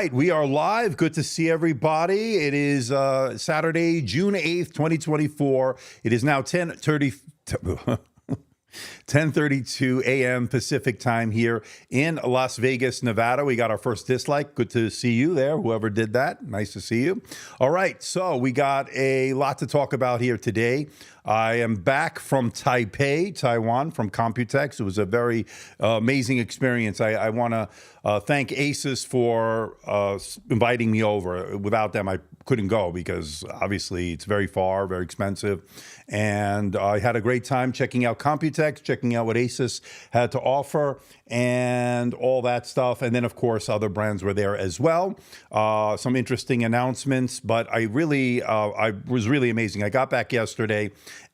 right, we are live. Good to see everybody. It is Saturday, June 8th, 2024. It is now 10:32 a.m. Pacific time here in Las Vegas, Nevada. We got our first dislike. Good to see you there, whoever did that. Nice to see you. All right, so we got a lot to talk about here today. I am back from Taipei, Taiwan, from Computex. It was a very amazing experience. I want to thank Asus for inviting me over. Without them, I couldn't go because obviously it's very far, very expensive. And I had a great time checking out Computex, checking out what Asus had to offer and all that stuff. And then, of course, other brands were there as well. Some interesting announcements, but I was really amazing. I got back yesterday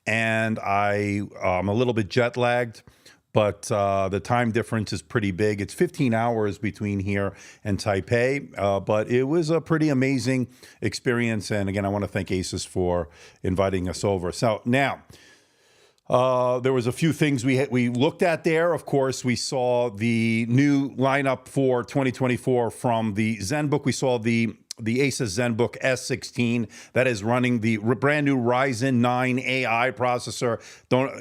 and I'm a little bit jet lagged, but the time difference is pretty big. It's 15 hours between here and Taipei, but it was a pretty amazing experience. And again, I want to thank Asus for inviting us over. So now, there was a few things we looked at there. Of course, we saw the new lineup for 2024 from the ZenBook. We saw the Asus ZenBook S16 that is running the brand new Ryzen 9 AI processor.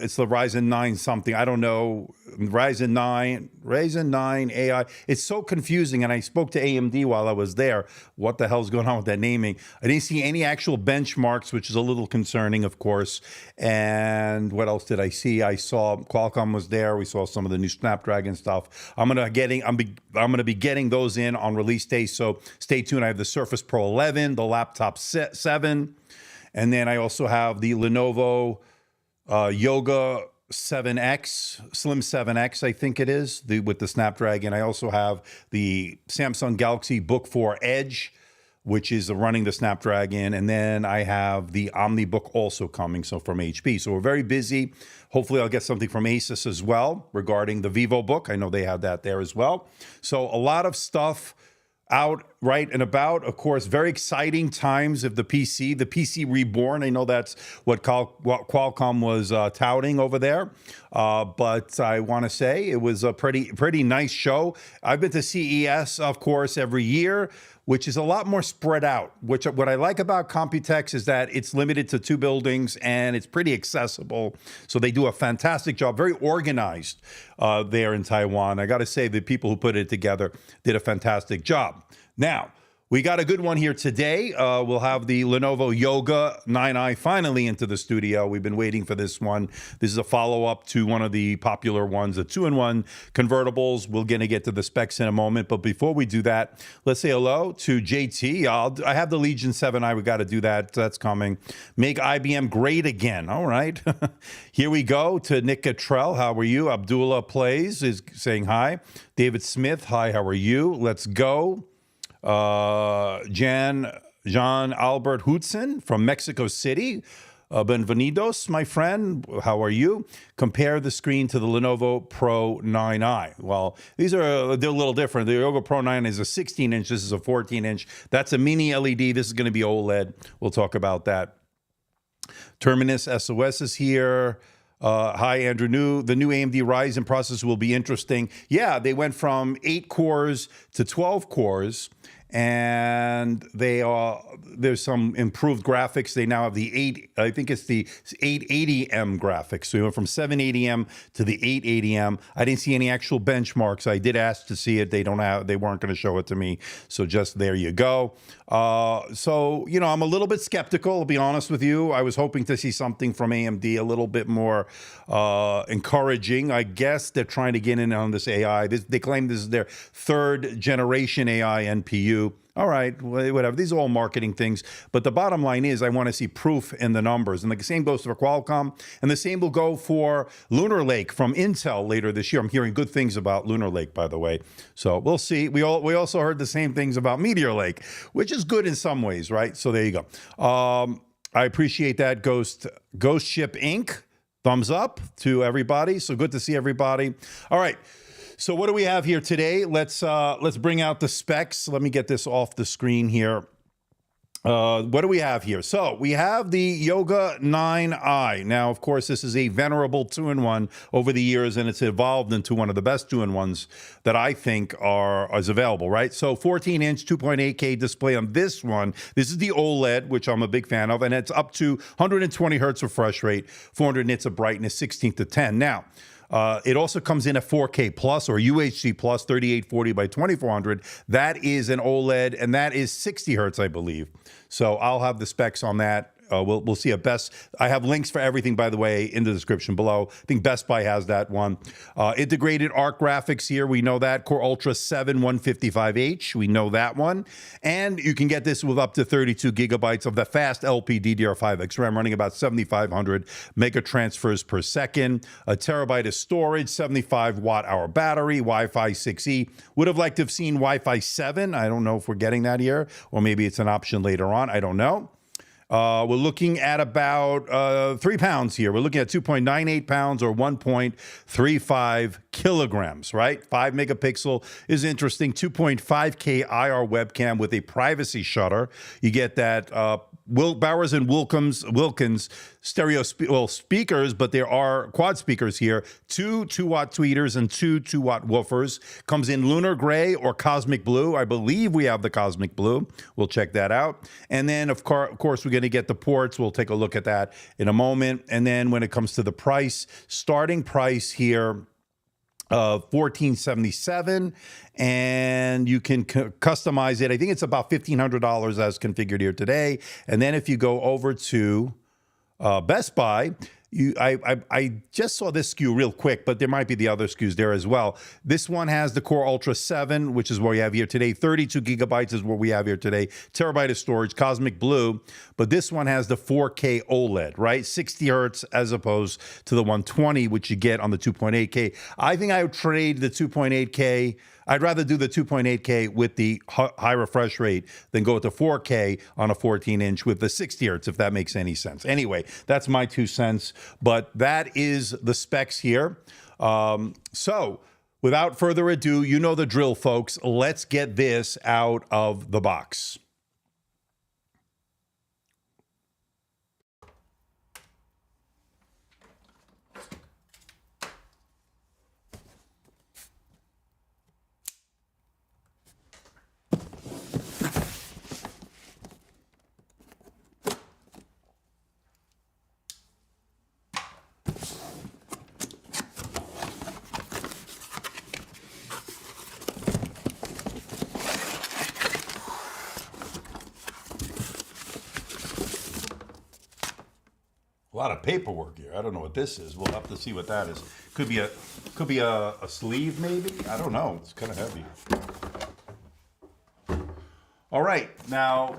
It's the Ryzen 9 something. I don't know. Ryzen 9 AI. It's so confusing. And I spoke to AMD while I was there. What the hell's going on with that naming? I didn't see any actual benchmarks, which is a little concerning, of course. And what else did I see? I saw Qualcomm was there. We saw some of the new Snapdragon stuff. I'm gonna be getting those in on release day. So stay tuned. I have the Surface Pro 11, the laptop 7, and then I also have the Lenovo Yoga 7X, Slim 7X, I think it is, with the Snapdragon. I also have the Samsung Galaxy Book 4 Edge, which is running the Snapdragon, and then I have the OmniBook also coming, so from HP. So we're very busy. Hopefully I'll get something from Asus as well regarding the VivoBook. I know they have that there as well. So a lot of stuff out, right, and about. Of course, very exciting times of the PC reborn. I know that's what Qualcomm was touting over there. But I want to say it was a pretty nice show. I've been to CES, of course, every year, which is a lot more spread out. What I like about Computex is that it's limited to 2 buildings and it's pretty accessible. So they do a fantastic job, very organized there in Taiwan. I got to say the people who put it together did a fantastic job. Now, we got a good one here today. We'll have the Lenovo Yoga 9i finally into the studio. We've been waiting for this one. This is a follow-up to one of the popular ones, the 2-in-1 convertibles. We're going to get to the specs in a moment. But before we do that, let's say hello to JT. I have the Legion 7i. We got to do that. That's coming. Make IBM great again. All right. Here we go to Nick Cottrell. How are you? Abdullah Plays is saying hi. David Smith. Hi, how are you? Let's go. Jean Albert Hudson from Mexico City. Benvenidos, my friend. How are you? Compare the screen to the Lenovo Pro 9i. Well, they're a little different. The Yoga Pro 9 is a 16-inch. This is a 14-inch. That's a mini LED. This is going to be OLED. We'll talk about that. Terminus SOS is here. Hi, Andrew. The new AMD Ryzen processor will be interesting. Yeah, they went from 8 cores to 12 cores. And there's some improved graphics. They now have the 880M graphics. So we went from 780M to the 880M. I didn't see any actual benchmarks. I did ask to see it. They weren't going to show it to me. So just there you go. So, I'm a little bit skeptical, I'll be honest with you. I was hoping to see something from AMD a little bit more encouraging. I guess they're trying to get in on this AI. They claim this is their 3rd generation AI NPU. All right, whatever. These are all marketing things. But the bottom line is I want to see proof in the numbers. And the same goes for Qualcomm. And the same will go for Lunar Lake from Intel later this year. I'm hearing good things about Lunar Lake, by the way. So we'll see. We also heard the same things about Meteor Lake, which is good in some ways, right? So there you go. I appreciate that, Ghost Ship Inc. Thumbs up to everybody. So good to see everybody. All right. So what do we have here today? Let's bring out the specs. Let me get this off the screen here. What do we have here? So we have the Yoga 9i. Now, of course, this is a venerable 2-in-1 over the years, and it's evolved into one of the best 2-in-1s that I think is available, right? So 14-inch 2.8K display on this one. This is the OLED, which I'm a big fan of, and it's up to 120 hertz refresh rate, 400 nits of brightness, 16:10. Now, it also comes in a 4K plus or UHD plus 3840 by 2400. That is an OLED, and that is 60 hertz, I believe. So I'll have the specs on that. We'll see a best. I have links for everything, by the way, in the description below. I think Best Buy has that one. Integrated ARC graphics here. We know that. Core Ultra 7 155H. We know that one. And you can get this with up to 32 gigabytes of the fast LP DDR5X RAM running about 7,500 mega transfers per second. A terabyte of storage, 75 watt-hour battery, Wi-Fi 6E. Would have liked to have seen Wi-Fi 7. I don't know if we're getting that here, or maybe it's an option later on. I don't know. We're looking at about 3 pounds here. We're looking at 2.98 pounds or 1.35 kilograms, right? 5 megapixel is interesting. 2.5K IR webcam with a privacy shutter. You get that Bowers and Wilkins stereo speakers, but there are quad speakers here. 2 2-watt tweeters and 2 2-watt woofers. Comes in lunar gray or cosmic blue. I believe we have the cosmic blue. We'll check that out. And then, of course, we're going to get the ports. We'll take a look at that in a moment. And then when it comes to the price, starting price here, $1,477, and you can customize it. I think it's about $1,500 as configured here today. And then if you go over to Best Buy, I just saw this SKU real quick, but there might be the other SKUs there as well. This one has the Core Ultra 7, which is what we have here today. 32 gigabytes is what we have here today. Terabyte of storage, cosmic blue. But this one has the 4K OLED, right? 60 hertz as opposed to the 120, which you get on the 2.8K. I think I would trade the 2.8K. I'd rather do the 2.8K with the high refresh rate than go with the 4K on a 14-inch with the 60 hertz, if that makes any sense. Anyway, that's my 2 cents, but that is the specs here. So without further ado, you know the drill, folks. Let's get this out of the box. A lot of paperwork here. I don't know what this is. We'll have to see what that is. Could be a sleeve, maybe. I don't know. It's kind of heavy. All right, now.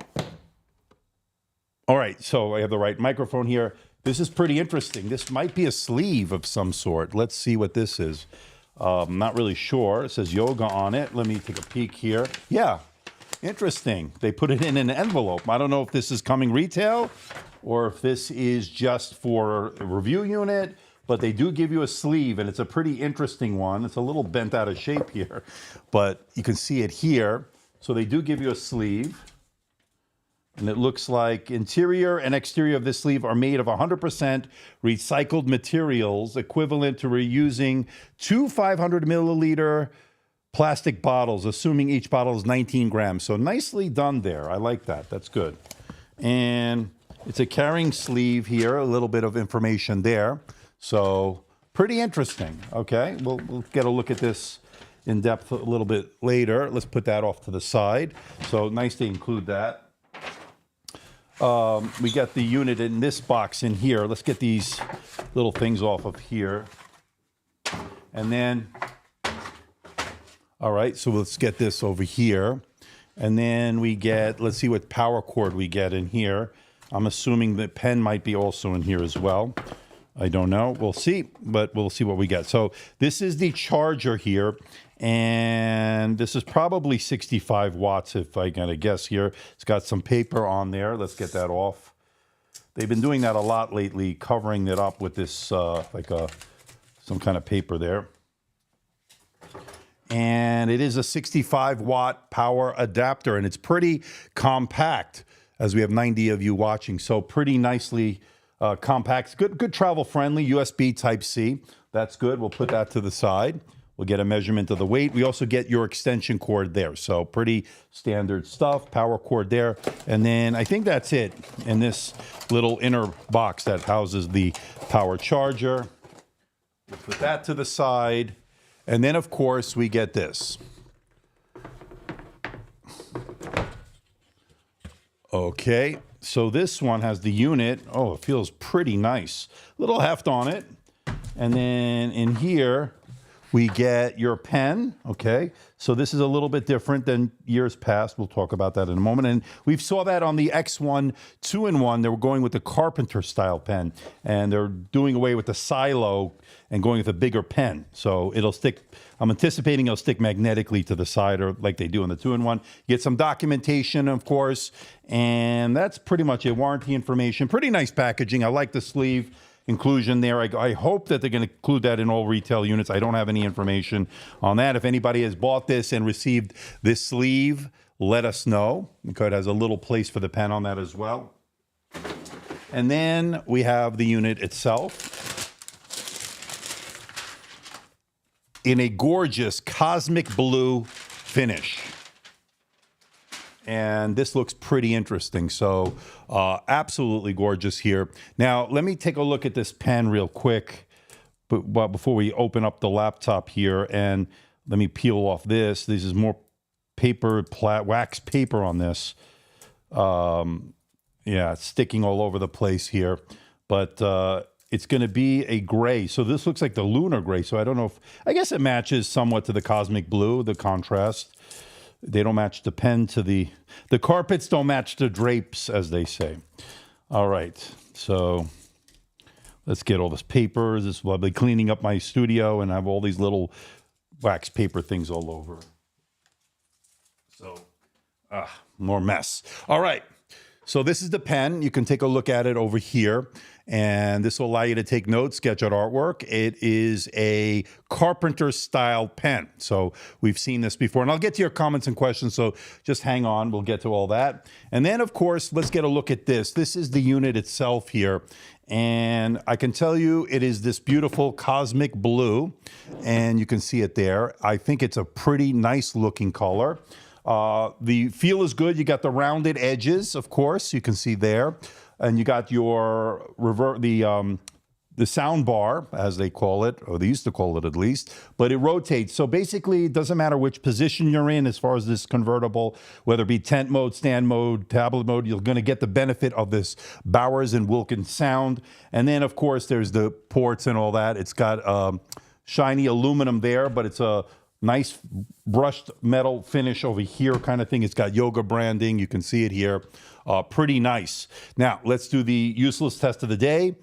All right, so I have the right microphone here. This is pretty interesting. This might be a sleeve of some sort. Let's see what this is. I'm not really sure. It says yoga on it. Let me take a peek here. Yeah, interesting. They put it in an envelope. I don't know if this is coming retail or if this is just for a review unit, but they do give you a sleeve, and it's a pretty interesting one. It's a little bent out of shape here, but you can see it here. So they do give you a sleeve, and it looks like interior and exterior of this sleeve are made of 100% recycled materials, equivalent to reusing 2 500 milliliter plastic bottles, assuming each bottle is 19 grams. So nicely done there. I like that. That's good. And it's a carrying sleeve here, a little bit of information there. So pretty interesting. Okay, we'll get a look at this in depth a little bit later. Let's put that off to the side. So nice to include that. We got the unit in this box in here. Let's get these little things off of here. And then, all right, so let's get this over here. And then we get, let's see what power cord we get in here. I'm assuming the pen might be also in here as well. I don't know. We'll see, but we'll see what we get. So this is the charger here, and this is probably 65 watts if I gotta guess here. It's got some paper on there. Let's get that off. They've been doing that a lot lately, covering it up with this some kind of paper there. And it is a 65 watt power adapter, and it's pretty compact. as we have 90 of you watching. So pretty nicely compact, good travel friendly, USB Type-C. That's good. We'll put that to the side. We'll get a measurement of the weight. We also get your extension cord there. So pretty standard stuff, power cord there. And then I think that's it in this little inner box that houses the power charger. We'll put that to the side. And then, of course, we get this. Okay, so this one has the unit. Oh, it feels pretty nice. Little heft on it. And then in here, we get your pen, okay? So this is a little bit different than years past. We'll talk about that in a moment. And we saw that on the X1 2-in-1. They were going with the Carpenter style pen, and they're doing away with the silo and going with a bigger pen. So it'll stick, I'm anticipating it'll stick magnetically to the side or like they do in the 2-in-1. Get some documentation, of course, and that's pretty much it. Warranty information, pretty nice packaging. I like the sleeve inclusion there. I hope that they're going to include that in all retail units. I don't have any information on that. If anybody has bought this and received this sleeve, let us know. It has a little place for the pen on that as well. And then we have the unit itself in a gorgeous cosmic blue finish. And this looks pretty interesting. So absolutely gorgeous here. Now, let me take a look at this pen real quick but before we open up the laptop here. And let me peel off this. This is more paper, wax paper on this. Yeah, it's sticking all over the place here. But it's going to be a gray. So this looks like the lunar gray. So I don't know if, I guess it matches somewhat to the cosmic blue, the contrast. They don't match the pen to the carpets don't match the drapes, as they say. All right, so let's get all this paper. This will be cleaning up my studio and I have all these little wax paper things all over. So, more mess. All right, so this is the pen. You can take a look at it over here. And this will allow you to take notes, sketch out artwork. It is a Carpenter style pen. So we've seen this before. And I'll get to your comments and questions, so just hang on. We'll get to all that. And then, of course, let's get a look at this. This is the unit itself here. And I can tell you it is this beautiful cosmic blue. And you can see it there. I think it's a pretty nice looking color. The feel is good. You got the rounded edges, of course, you can see there. And you got your the sound bar, as they call it, or they used to call it at least, but it rotates. So basically, it doesn't matter which position you're in as far as this convertible, whether it be tent mode, stand mode, tablet mode, you're going to get the benefit of this Bowers and Wilkins sound. And then, of course, there's the ports and all that. It's got shiny aluminum there, but it's a nice brushed metal finish over here kind of thing. It's got yoga branding. You can see it here. Pretty nice. Now, let's do the useless test of the day.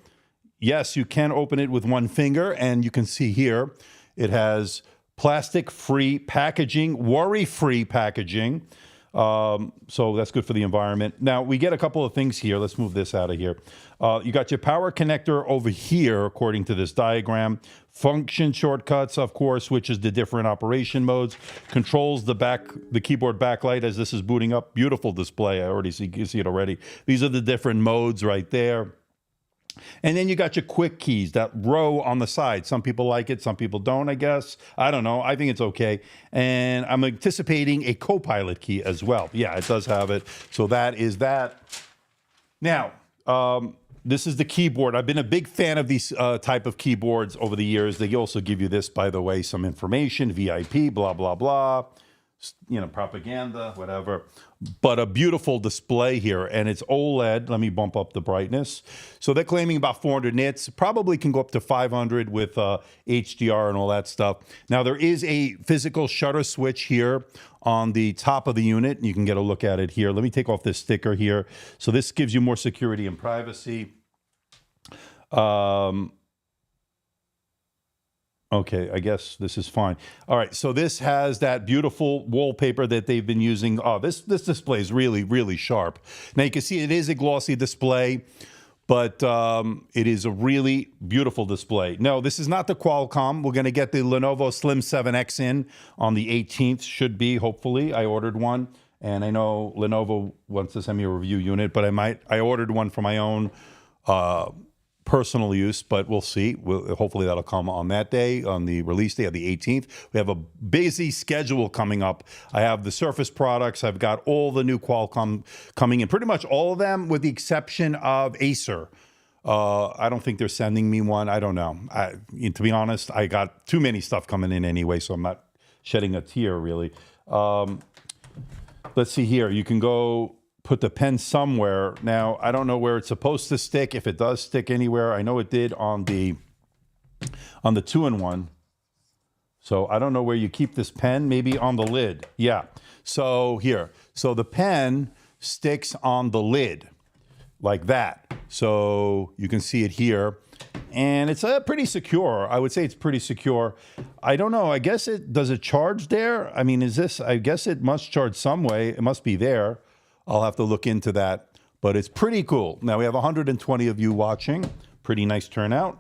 Yes, you can open it with one finger, and you can see here it has plastic-free packaging, worry-free packaging. So that's good for the environment. Now, we get a couple of things here. Let's move this out of here. You got your power connector over here, according to this diagram. Function shortcuts, of course, which is the different operation modes. Controls the keyboard backlight as this is booting up. Beautiful display. I already see, you see it already. These are the different modes right there. And then you got your quick keys, that row on the side. Some people like it, some people don't, I guess. I don't know. I think it's okay. And I'm anticipating a co-pilot key as well. Yeah, it does have it. So that is that. Now, this is the keyboard. I've been a big fan of these type of keyboards over the years. They also give you this, by the way, some information, VIP, blah, blah, blah. You know, propaganda, whatever. But a beautiful display here, and it's OLED. Let me bump up the brightness. So they're claiming about 400 nits. Probably can go up to 500 with HDR and all that stuff. Now, there is a physical shutter switch here on the top of the unit. You can get a look at it here. Let me take off this sticker here. So this gives you more security and privacy. Okay, I guess this is fine. All right, so this has that beautiful wallpaper that they've been using. Oh, this display is really, really sharp. Now you can see it is a glossy display, but it is a really beautiful display. No, this is not the Qualcomm. We're going to get the Lenovo Slim 7X in on the 18th, should be, hopefully. I ordered one. And I know Lenovo wants to send me a review unit, but I ordered one for my own personal use, but we'll see. Hopefully that'll come on that day, on the release day of the 18th. We have a busy schedule coming up. I have the Surface products. I've got all the new Qualcomm coming in, pretty much all of them with the exception of Acer. I don't think they're sending me one. I don't know. To be honest, I got too many stuff coming in anyway, so I'm not shedding a tear really. Let's see here. You can go put the pen somewhere. Now, I don't know where it's supposed to stick, if it does stick anywhere. I know it did on the 2-in-1. So I don't know where you keep this pen, maybe on the lid. Yeah, so here. So the pen sticks on the lid like that. So you can see it here. And it's pretty secure. I would say it's pretty secure. I don't know. I guess does it charge there? I mean, I guess it must charge some way. It must be there. I'll have to look into that, but it's pretty cool. Now we have 120 of you watching. Pretty nice turnout.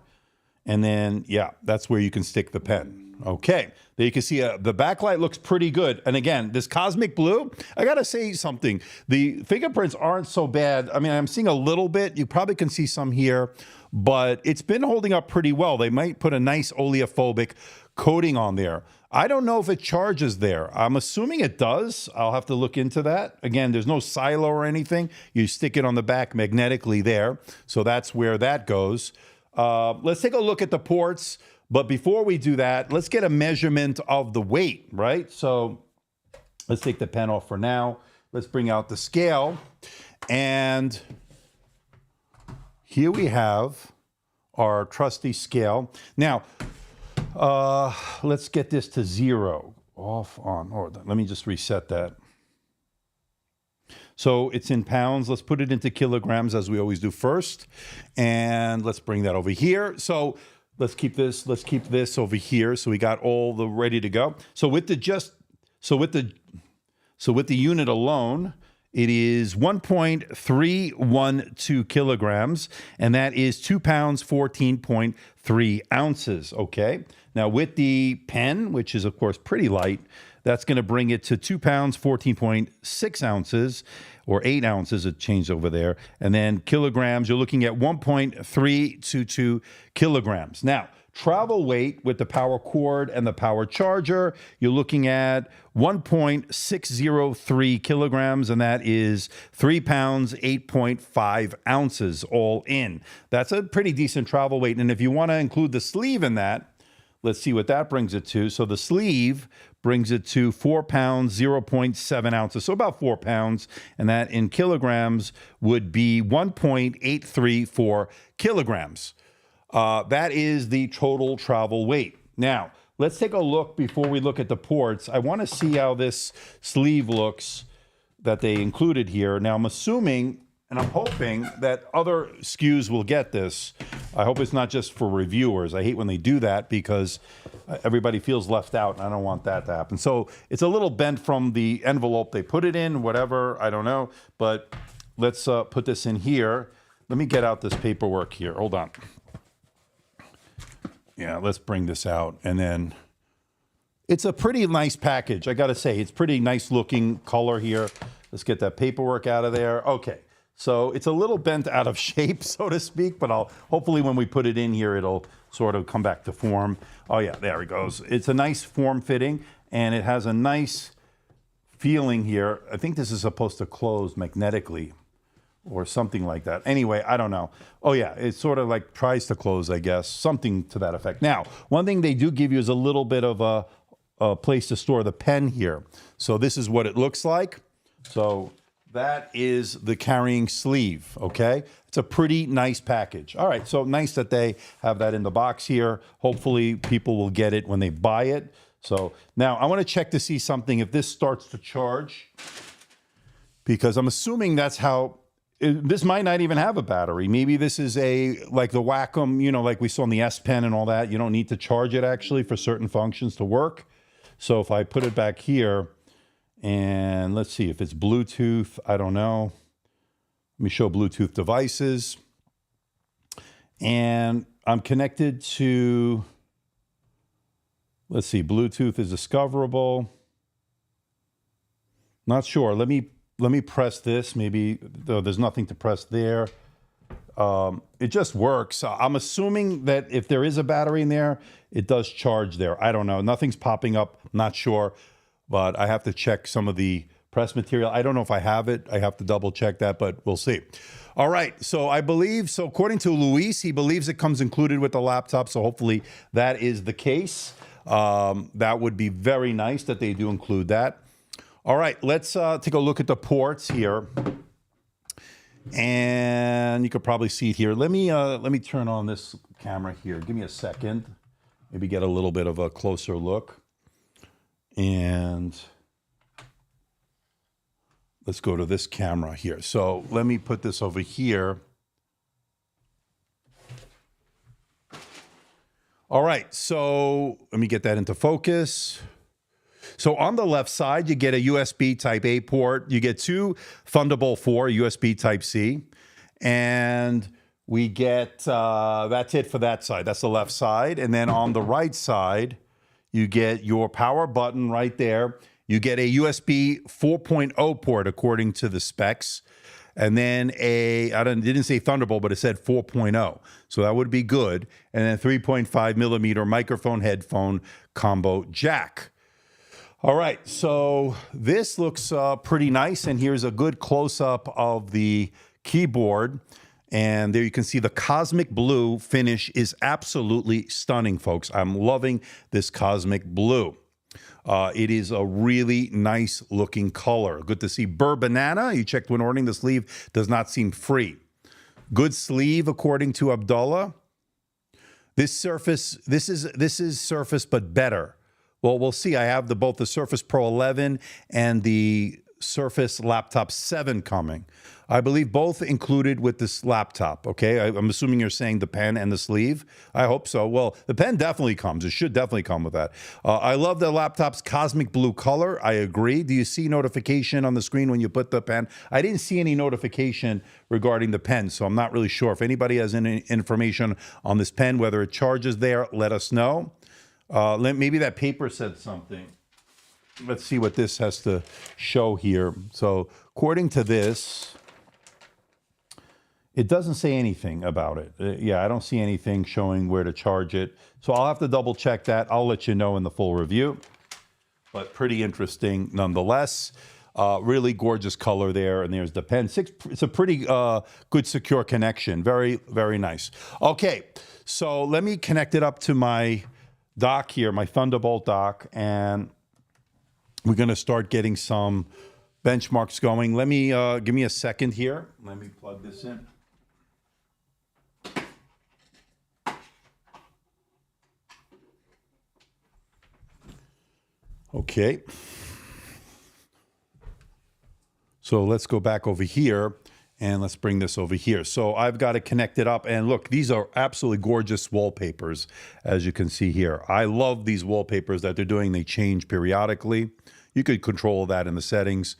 And then, yeah, that's where you can stick the pen. Okay, there you can see the backlight looks pretty good. And again, this cosmic blue, I gotta say something. The fingerprints aren't so bad. I mean, I'm seeing a little bit. You probably can see some here, but it's been holding up pretty well. They might put a nice oleophobic coating on there. I don't know if it charges there. I'm assuming it does. I'll have to look into that. Again, there's no silo or anything. You stick it on the back magnetically there. So that's where that goes. Let's take a look at the ports. But before we do that, let's get a measurement of the weight, right? So let's take the pen off for now. Let's bring out the scale. And here we have our trusty scale. Now, let's get this to 0. Off, on, or let me just reset that. So it's in pounds. Let's put it into kilograms as we always do first. And let's bring that over here. So let's keep this over here. So we got all the ready to go. So with the unit alone, it is 1.312 kilograms, and that is 2 pounds, 14.3 ounces, okay? Now, with the pen, which is, of course, pretty light, that's going to bring it to 2 pounds, 14.6 ounces, or 8 ounces, it changed over there. And then kilograms, you're looking at 1.322 kilograms. Now, travel weight with the power cord and the power charger, you're looking at 1.603 kilograms, and that is 3 pounds, 8.5 ounces all in. That's a pretty decent travel weight. And if you want to include the sleeve in that, let's see what that brings it to. So the sleeve brings it to 4 pounds, 0.7 ounces. So about 4 pounds, and that in kilograms would be 1.834 kilograms. That is the total travel weight. Now, let's take a look before we look at the ports. I want to see how this sleeve looks that they included here. Now, I'm assuming, and I'm hoping that other SKUs will get this. I hope it's not just for reviewers. I hate when they do that because everybody feels left out, and I don't want that to happen. So it's a little bent from the envelope they put it in, whatever, I don't know. But let's put this in here. Let me get out this paperwork here. Hold on. Yeah, let's bring this out. And then it's a pretty nice package. I got to say, it's pretty nice looking color here. Let's get that paperwork out of there. Okay. So it's a little bent out of shape, so to speak, but hopefully when we put it in here, it'll sort of come back to form. Oh yeah, there it goes. It's a nice form fitting, and it has a nice feeling here. I think this is supposed to close magnetically or something like that. Anyway, I don't know. Oh yeah, it sort of like tries to close, I guess, something to that effect. Now, one thing they do give you is a little bit of a place to store the pen here. So this is what it looks like. So that is the carrying sleeve, okay? It's a pretty nice package. All right, so nice that they have that in the box here. Hopefully people will get it when they buy it. So now I want to check to see something if this starts to charge, because I'm assuming that's how, this might not even have a battery. Maybe this is like the Wacom, you know, like we saw in the S Pen and all that. You don't need to charge it actually for certain functions to work. So if I put it back here, and let's see if it's Bluetooth, I don't know. Let me show Bluetooth devices. And I'm connected to, let's see, Bluetooth is discoverable. Not sure. Let me press this. Maybe there's nothing to press there. It just works. I'm assuming that if there is a battery in there, it does charge there. I don't know. Nothing's popping up. Not sure, but I have to check some of the press material. I don't know if I have it. I have to double check that, but we'll see. All right. So I believe, so according to Luis, he believes it comes included with the laptop. So hopefully that is the case. That would be very nice that they do include that. All right. Let's take a look at the ports here. And you could probably see it here. Let me turn on this camera here. Give me a second. Maybe get a little bit of a closer look. And let's go to this camera here. So let me put this over here. All right, so let me get that into focus. So on the left side, you get a USB Type A port. You get two Thunderbolt 4 USB Type C. And we get, that's it for that side. That's the left side. And then on the right side, you get your power button right there. You get a USB 4.0 port according to the specs. And then it didn't say Thunderbolt, but it said 4.0. So that would be good. And then 3.5 millimeter microphone headphone combo jack. All right, so this looks pretty nice. And here's a good close-up of the keyboard. And there you can see the cosmic blue finish is absolutely stunning, folks. I'm loving this cosmic blue. It is a really nice looking color. Good to see Burr Banana. You checked when ordering. The sleeve does not seem free. Good sleeve, according to Abdullah. This is Surface, but better. Well, we'll see. I have both the Surface Pro 11 and the Surface Laptop 7 coming. I believe both included with this laptop, okay? I'm assuming you're saying the pen and the sleeve. I hope so. Well, the pen definitely comes. It should definitely come with that. I love the laptop's cosmic blue color. I agree. Do you see notification on the screen when you put the pen? I didn't see any notification regarding the pen, so I'm not really sure. If anybody has any information on this pen, whether it charges there, let us know. Maybe that paper said something. Let's see what this has to show here. So according to this, it doesn't say anything about it. Yeah, I don't see anything showing where to charge it. So I'll have to double check that. I'll let you know in the full review. But pretty interesting nonetheless. Really gorgeous color there. And there's the pen. It's a pretty good secure connection. Very, very nice. Okay, so let me connect it up to my dock here, my Thunderbolt dock. And we're going to start getting some benchmarks going. Let me, give me a second here. Let me plug this in. Okay. So let's go back over here and let's bring this over here. So I've got it connected up, and look, these are absolutely gorgeous wallpapers, as you can see here. I love these wallpapers that they're doing. They change periodically. You could control that in the settings.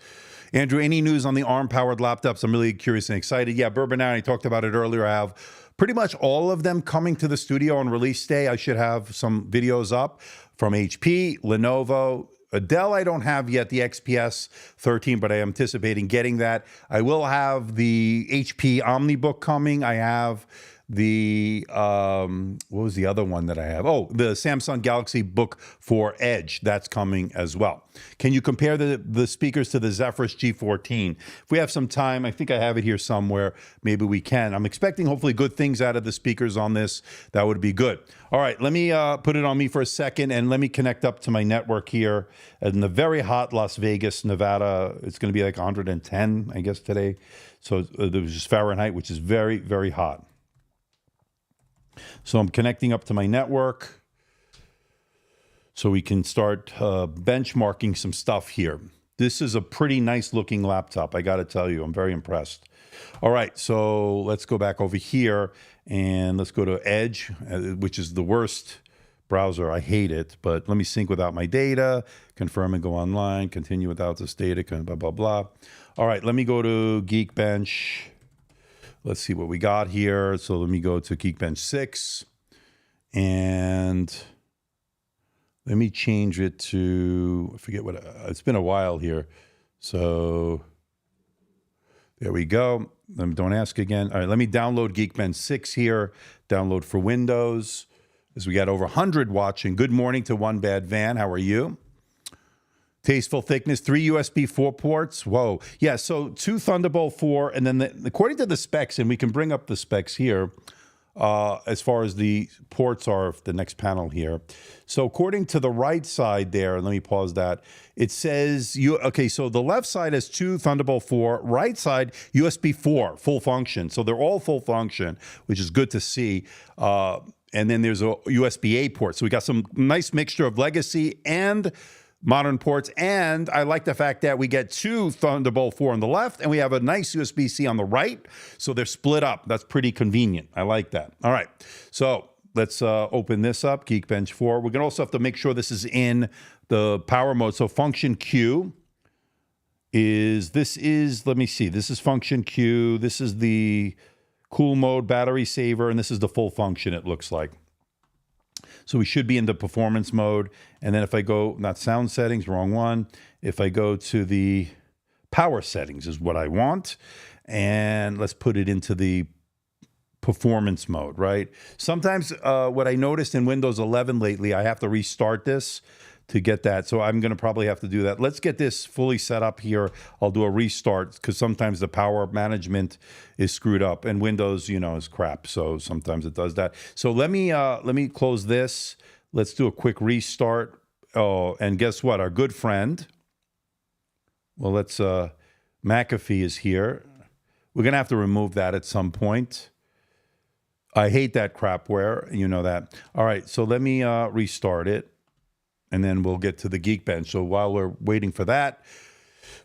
Andrew, any news on the ARM-powered laptops? I'm really curious and excited. Yeah, Bourbon, I talked about it earlier. I have pretty much all of them coming to the studio on release day. I should have some videos up from HP, Lenovo, Dell. I don't have yet the XPS 13, but I am anticipating getting that. I will have the HP OmniBook coming. I have the, what was the other one that I have? Oh, the Samsung Galaxy Book for Edge. That's coming as well. Can you compare the speakers to the Zephyrus G14? If we have some time, I think I have it here somewhere. Maybe we can. I'm expecting hopefully good things out of the speakers on this. That would be good. All right, let me put it on me for a second, and let me connect up to my network here in the very hot Las Vegas, Nevada. It's going to be like 110, I guess, today. So there's just Fahrenheit, which is very, very hot. So I'm connecting up to my network so we can start benchmarking some stuff here. This is a pretty nice looking laptop, I got to tell you. I'm very impressed. All right, so let's go back over here and let's go to Edge, which is the worst browser. I hate it, but let me sync without my data, confirm and go online, continue without this data, blah, blah, blah. All right, let me go to Geekbench. Let's see what we got here. So let me go to Geekbench 6 and let me change it to, I forget what, it's been a while here. So there we go. Don't ask again. All right, let me download Geekbench 6 here. Download for Windows. As we got over 100 watching. Good morning to One Bad Van. How are you? Tasteful thickness, 3 USB 4 ports. Whoa. Yeah, so 2 Thunderbolt 4, and then according to the specs, and we can bring up the specs here, as far as the ports are, the next panel here. So according to the right side there, let me pause that. It says, okay, so the left side has 2 Thunderbolt 4, right side USB 4, full function. So they're all full function, which is good to see. And then there's a USB-A port. So we got some nice mixture of legacy and modern ports, and I like the fact that we get 2 Thunderbolt 4 on the left, and we have a nice USB-C on the right, so they're split up. That's pretty convenient. I like that. All right, so let's open this up, Geekbench 4. We're going to also have to make sure this is in the power mode. So function Q let me see, this is function Q, this is the cool mode, battery saver, and this is the full function, it looks like. So we should be in the performance mode. And then if I go, not sound settings, wrong one. If I go to the power settings is what I want. And let's put it into the performance mode, right? Sometimes what I noticed in Windows 11 lately, I have to restart this to get that. So I'm going to probably have to do that. Let's get this fully set up here. I'll do a restart because sometimes the power management is screwed up and Windows, is crap. So sometimes it does that. So let me close this. Let's do a quick restart. Oh, and guess what? Our good friend, McAfee is here. We're going to have to remove that at some point. I hate that crapware. You know that. All right. So let me restart it. And then we'll get to the Geekbench. So while we're waiting for that,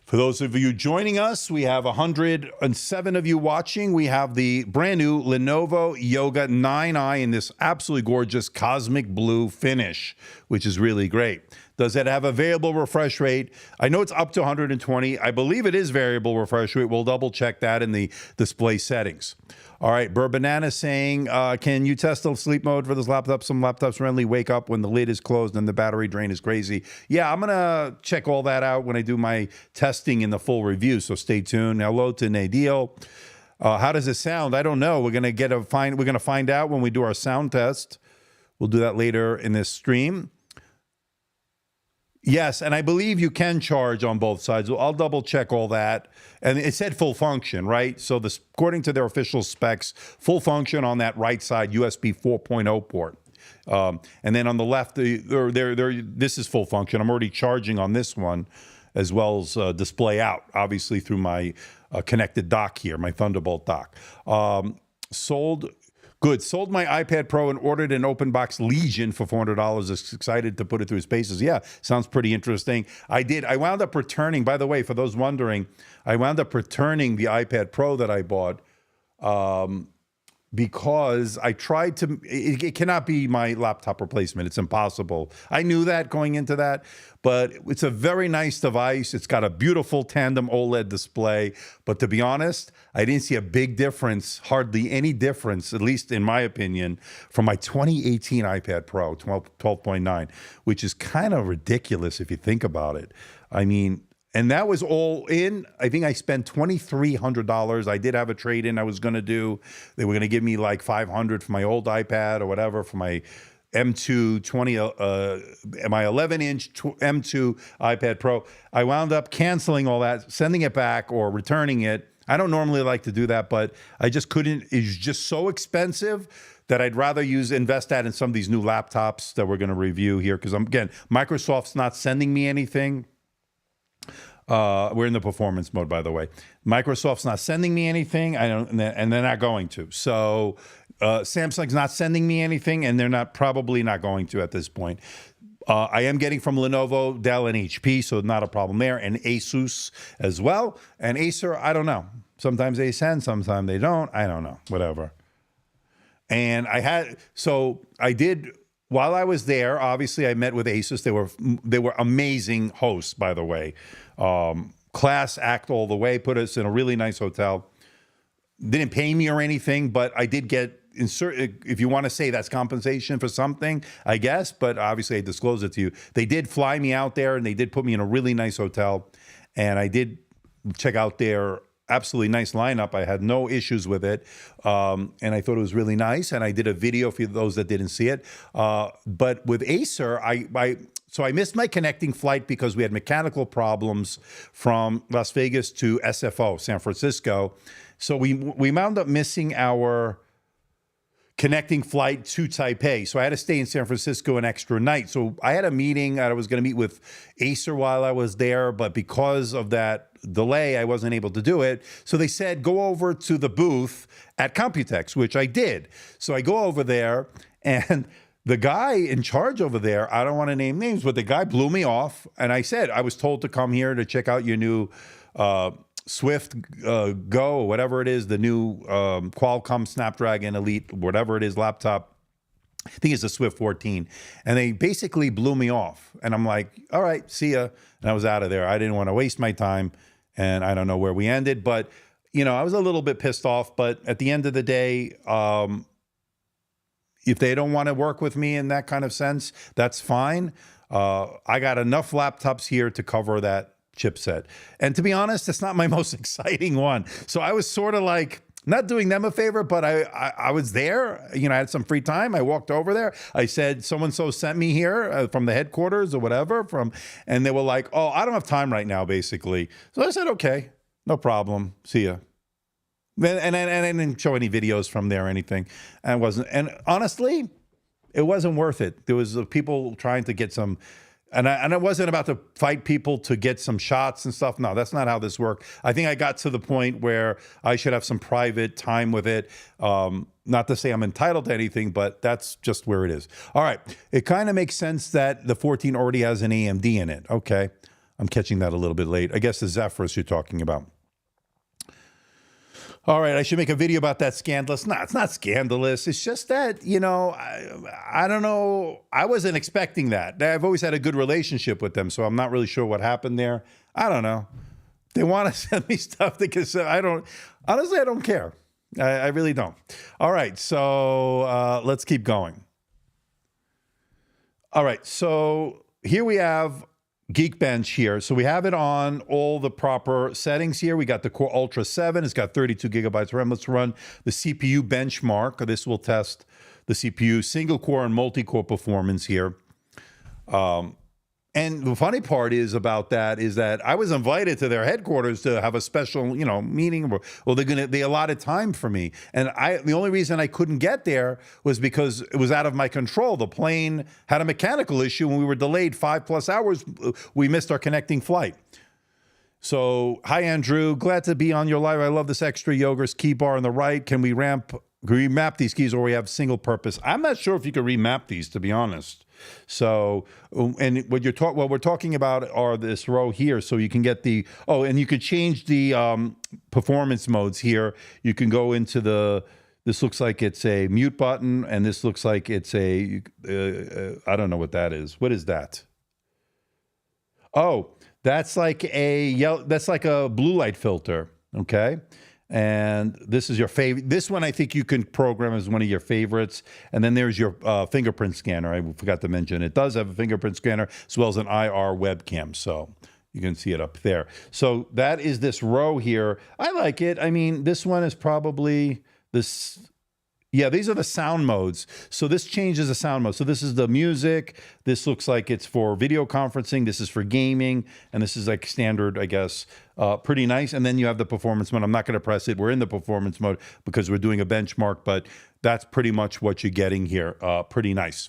for those of you joining us, we have 107 of you watching. We have the brand new Lenovo Yoga 9i in this absolutely gorgeous cosmic blue finish, which is really great. Does it have a variable refresh rate? I know it's up to 120. I believe it is variable refresh rate. We'll double check that in the display settings. All right, Burbanana saying, can you test the sleep mode for this laptop? Some laptops randomly wake up when the lid is closed and the battery drain is crazy. Yeah, I'm going to check all that out when I do my testing in the full review, so stay tuned. Hello to Nadil. How does it sound? I don't know. We're going to find out when we do our sound test. We'll do that later in this stream. Yes, and I believe you can charge on both sides. I'll double check all that. And it said full function, right? So according to their official specs, full function on that right side, USB 4.0 port. And then on the left, this is full function. I'm already charging on this one, as well as display out, obviously through my connected dock here, my Thunderbolt dock. Good. Sold my iPad Pro and ordered an open box Legion for $400. Excited to put it through its paces. Yeah, sounds pretty interesting. I did. I wound up returning, by the way, for those wondering, I wound up returning the iPad Pro that I bought because I tried to, it cannot be my laptop replacement. It's impossible. I knew that going into that, but it's a very nice device. It's got a beautiful tandem OLED display, but to be honest, I didn't see a big difference, hardly any difference, at least in my opinion, from my 2018 iPad Pro 12.9, which is kind of ridiculous if you think about it. I mean, and that was all in. I think I spent $2,300. I did have a trade-in I was going to do. They were going to give me like $500 for my old iPad or whatever for my M2 my 11-inch M2 iPad Pro. I wound up canceling all that, sending it back or returning it. I don't normally like to do that, but I just couldn't. It's just so expensive that I'd rather invest that in some of these new laptops that we're going to review here. Because again, Microsoft's not sending me anything. We're in the performance mode, by the way. Microsoft's not sending me anything, and they're not going to. So Samsung's not sending me anything, and they're probably not going to at this point. I am getting from Lenovo, Dell, and HP, so not a problem there, and Asus as well. And Acer, I don't know. Sometimes they send, sometimes they don't. I don't know, whatever. And I did. While I was there, obviously I met with Asus. They were amazing hosts, by the way. Class act all the way. Put us in a really nice hotel. Didn't pay me or anything, but I did get if you want to say that's compensation for something, I guess. But obviously I disclosed it to you. They did fly me out there, and they did put me in a really nice hotel. and I did check out their absolutely nice lineup. I had no issues with it, and I thought it was really nice. And I did a video for those that didn't see it. But with Acer, so I missed my connecting flight because we had mechanical problems from Las Vegas to SFO, San Francisco. So we wound up missing our connecting flight to Taipei. So I had to stay in San Francisco an extra night. So I had a meeting. I was going to meet with Acer while I was there, but because of that delay, I wasn't able to do it. So they said, go over to the booth at Computex, which I did. So I go over there, and the guy in charge over there, I don't want to name names, but the guy blew me off. And I said, I was told to come here to check out your new Swift Go, or whatever it is, the new Qualcomm Snapdragon Elite, whatever it is, laptop. I think it's the Swift 14. And they basically blew me off. And I'm like, all right, see ya. And I was out of there. I didn't want to waste my time. And I don't know where we ended. But, I was a little bit pissed off. But at the end of the day, if they don't want to work with me in that kind of sense, that's fine. I got enough laptops here to cover that chipset. And to be honest, it's not my most exciting one. So I was sort of like not doing them a favor, but I was there. I had some free time. I walked over there. I said, so-and-so sent me here from the headquarters or whatever. And they were like, oh, I don't have time right now, basically. So I said, okay, no problem. See ya. And I didn't show any videos from there or anything. And honestly, it wasn't worth it. There was people trying to get some, and I wasn't about to fight people to get some shots and stuff. No, that's not how this worked. I think I got to the point where I should have some private time with it. Not to say I'm entitled to anything, but that's just where it is. All right. It kind of makes sense that the 14 already has an AMD in it. Okay. I'm catching that a little bit late. I guess the Zephyrus you're talking about. All right, I should make a video about that scandalous. No, it's not scandalous. It's just that, I don't know. I wasn't expecting that. I've always had a good relationship with them, so I'm not really sure what happened there. I don't know. They want to send me stuff because I don't care. I really don't. All right, so let's keep going. All right, so here we have Geekbench here. So we have it on all the proper settings here. We got the Core Ultra 7. It's got 32 gigabytes RAM. Let's run the CPU benchmark. This will test the CPU single core and multi-core performance here. And the funny part is about that is that I was invited to their headquarters to have a special, meeting. Well, they allotted time for me. And the only reason I couldn't get there was because it was out of my control. The plane had a mechanical issue and we were delayed 5+ hours. We missed our connecting flight. So, hi, Andrew. Glad to be on your live. I love this extra Yoger's key bar on the right. Can we remap these keys, or we have single purpose? I'm not sure if you could remap these, to be honest. So, and what we're talking about are this row here. So you can get and you could change the performance modes here. You can go into this looks like it's a mute button, and this looks like it's I don't know what that is. What is that? Oh, that's like that's like a blue light filter. Okay. And this is your favorite. This one I think you can program as one of your favorites. And then there's your fingerprint scanner. I forgot to mention it does have a fingerprint scanner as well as an IR webcam. So you can see it up there. So that is this row here. I like it. I mean, this one is probably this. Yeah, these are the sound modes. So this changes the sound mode. So this is the music. This looks like it's for video conferencing. This is for gaming. And this is like standard, I guess. Pretty nice. And then you have the performance mode. I'm not going to press it. We're in the performance mode because we're doing a benchmark. But that's pretty much what you're getting here. Pretty nice.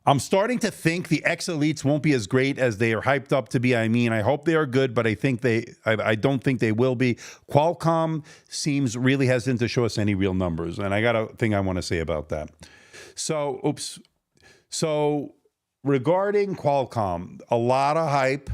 I'm starting to think the X Elites won't be as great as they are hyped up to be. I mean, I hope they are good, but I don't think they will be. Qualcomm seems really hesitant to show us any real numbers, and I got a thing I want to say about that. So, So regarding Qualcomm, a lot of hype.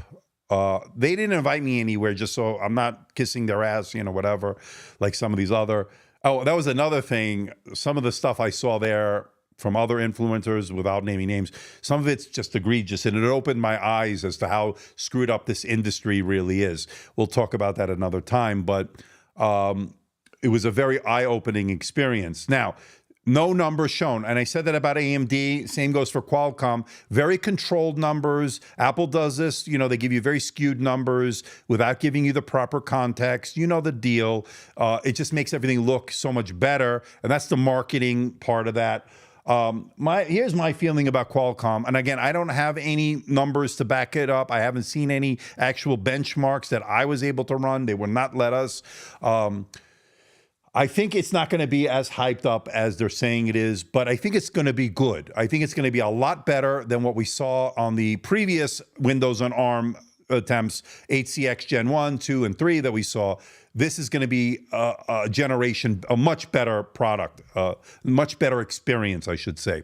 They didn't invite me anywhere, just so I'm not kissing their ass, whatever, like some of these other. Oh, that was another thing. Some of the stuff I saw there from other influencers, without naming names, some of it's just egregious, and it opened my eyes as to how screwed up this industry really is. We'll talk about that another time, but it was a very eye-opening experience. Now, No numbers shown. And I said that about AMD. Same goes for Qualcomm. Very controlled numbers. Apple does this. You know, they give you very skewed numbers without giving you the proper context. You know the deal. It just makes everything look so much better. And that's the marketing part of that. Here's my feeling about Qualcomm. And again, I don't have any numbers to back it up. I haven't seen any actual benchmarks that I was able to run. They would not let us. I think it's not going to be as hyped up as they're saying it is, but I think it's going to be good. I think it's going to be a lot better than what we saw on the previous Windows on ARM attempts, 8CX Gen 1, 2, and 3 that we saw. This is going to be a much better product, much better experience, I should say.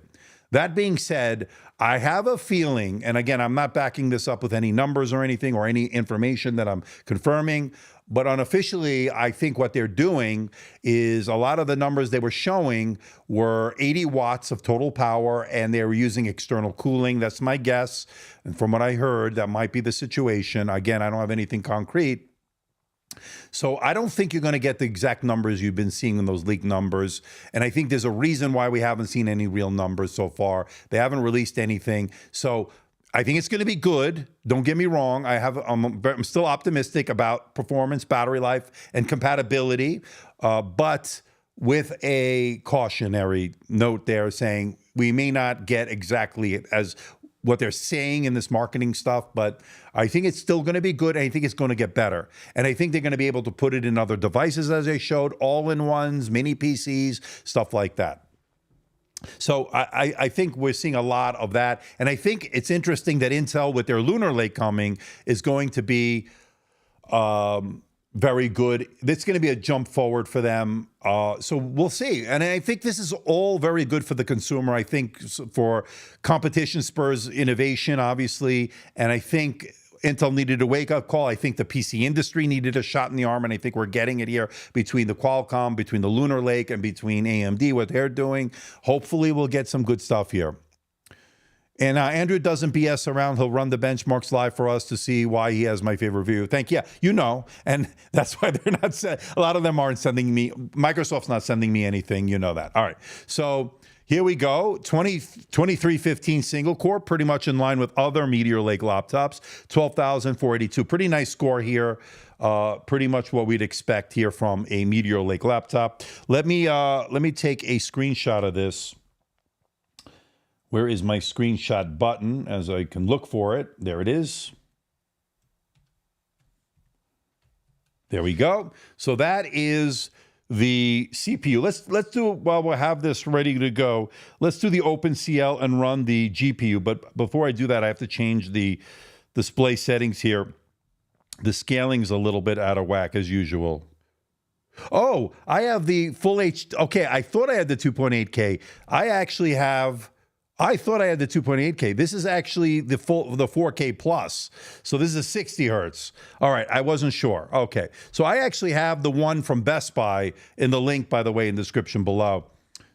That being said, I have a feeling, and again, I'm not backing this up with any numbers or anything or any information that I'm confirming, but unofficially, I think what they're doing is a lot of the numbers they were showing were 80 watts of total power, and they were using external cooling. That's my guess. And from what I heard, that might be the situation. Again, I don't have anything concrete. So I don't think you're going to get the exact numbers you've been seeing in those leaked numbers. And I think there's a reason why we haven't seen any real numbers so far. They haven't released anything. So I think it's going to be good. Don't get me wrong. I'm still optimistic about performance, battery life, and compatibility, but with a cautionary note there saying we may not get exactly as what they're saying in this marketing stuff, but I think it's still going to be good. I think it's going to get better. And I think they're going to be able to put it in other devices, as they showed, all-in-ones, mini PCs, stuff like that. So I think we're seeing a lot of that. And I think it's interesting that Intel, with their Lunar Lake coming, is going to be very good. It's going to be a jump forward for them. So we'll see. And I think this is all very good for the consumer. I think for competition spurs innovation, obviously. And I think Intel needed a wake-up call. I think the PC industry needed a shot in the arm, and I think we're getting it here between the Qualcomm, between the Lunar Lake, and between AMD, what they're doing. Hopefully we'll get some good stuff here. And Andrew doesn't BS around. He'll run the benchmarks live for us to see why he has my favorite review. Thank you. Yeah, you know, and that's why they're not a lot of them aren't sending me. Microsoft's not sending me anything. You know that. All right. So here we go. 2315 single core, pretty much in line with other Meteor Lake laptops. 12,482. Pretty nice score here. Pretty much what we'd expect here from a Meteor Lake laptop. Let me take a screenshot of this. Where is my screenshot button, as I can look for it? There it is. There we go. So that is the CPU. Let's do it while we have this ready to go. Let's do the OpenCL and run the GPU. But before I do that, I have to change the display settings here. The scaling's a little bit out of whack as usual. Oh, I have the full HD. Okay, I thought I had the 2.8K. I thought I had the 2.8K. This is actually the 4K plus. So this is 60 hertz. All right, I wasn't sure. Okay, so I actually have the one from Best Buy in the link, by the way, in the description below.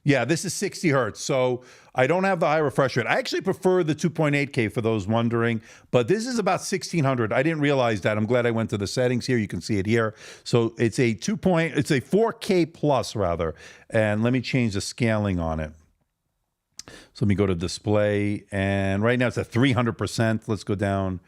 Yeah, this is 60 hertz. So I don't have the high refresh rate. I actually prefer the 2.8K for those wondering, but this is about 1600. I didn't realize that. I'm glad I went to the settings here. You can see it here. So it's a 4K plus rather. And let me change the scaling on it. So let me go to display, and right now it's at 300%. Let's go down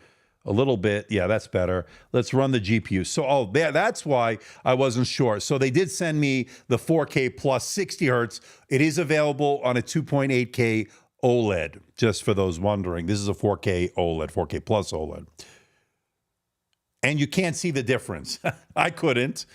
a little bit. Yeah, that's better. Let's run the GPU. So, that's why I wasn't sure. So they did send me the 4K plus 60 hertz. It is available on a 2.8K OLED, just for those wondering. This is a 4K OLED, 4K plus OLED. And you can't see the difference. I couldn't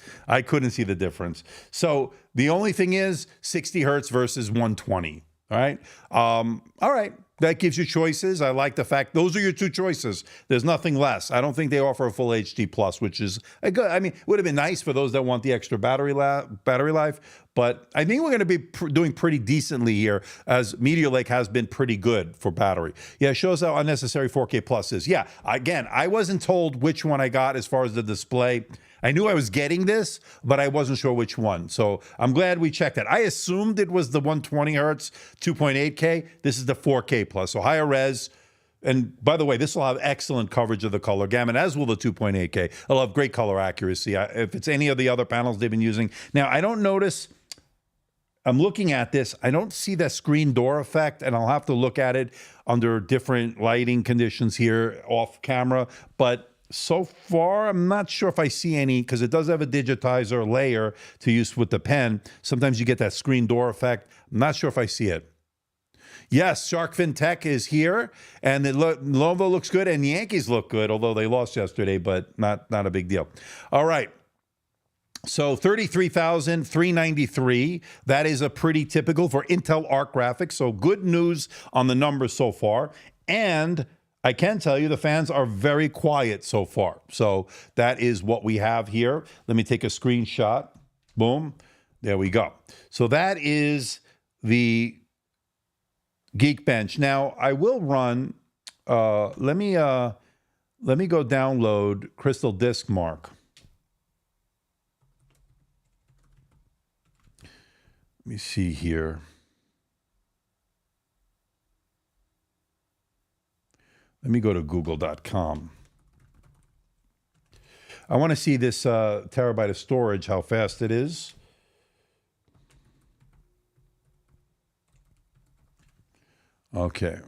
see the difference. So the only thing is 60 hertz versus 120. All right. All right. That gives you choices. I like the fact those are your two choices. There's nothing less. I don't think they offer a full HD plus, which is a good. I mean, it would have been nice for those that want the extra battery life. But I think we're going to be doing pretty decently here, as Meteor Lake has been pretty good for battery. Yeah, it shows how unnecessary 4K plus is. Yeah, again, I wasn't told which one I got as far as the display. I knew I was getting this, but I wasn't sure which one. So I'm glad we checked that. I assumed it was the 120 hertz, 2.8K. This is the 4K plus, so higher res. And by the way, this will have excellent coverage of the color gamut, as will the 2.8K. It'll have great color accuracy. If it's any of the other panels they've been using. Now, I don't notice I'm looking at this. I don't see that screen door effect, and I'll have to look at it under different lighting conditions here off camera. But so far, I'm not sure if I see any, because it does have a digitizer layer to use with the pen. Sometimes you get that screen door effect. I'm not sure if I see it. Yes, Shark Fin Tech is here, and Lenovo looks good, and the Yankees look good, although they lost yesterday, but not a big deal. All right. So 33,393. That is a pretty typical for Intel Arc graphics. So good news on the numbers so far. And I can tell you the fans are very quiet so far. So that is what we have here. Let me take a screenshot. Boom. There we go. So that is the Geekbench. Now I will run. Let me go download Crystal Disk Mark. Let me see here. Let me go to google.com. I want to see this terabyte of storage, how fast it is. Okay.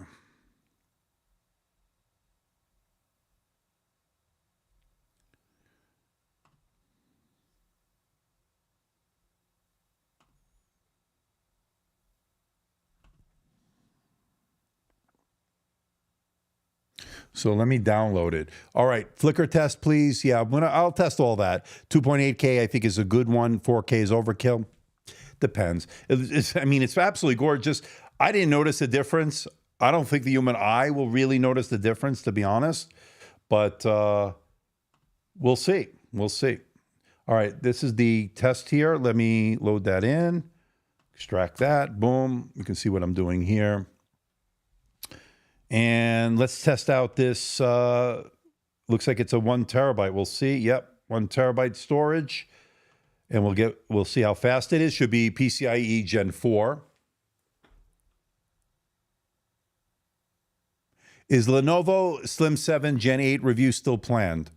So let me download it. All right, flicker test, please. Yeah, I'll test all that. 2.8K, I think, is a good one. 4K is overkill. Depends. It's absolutely gorgeous. I didn't notice a difference. I don't think the human eye will really notice the difference, to be honest. But we'll see. We'll see. All right, this is the test here. Let me load that in. Extract that. Boom. You can see what I'm doing here. And let's test out this. Looks like it's a 1 terabyte. We'll see. Yep, 1 terabyte storage. And we'll see how fast it is. Should be PCIe Gen 4. Is Lenovo Slim 7 Gen 8 review still planned?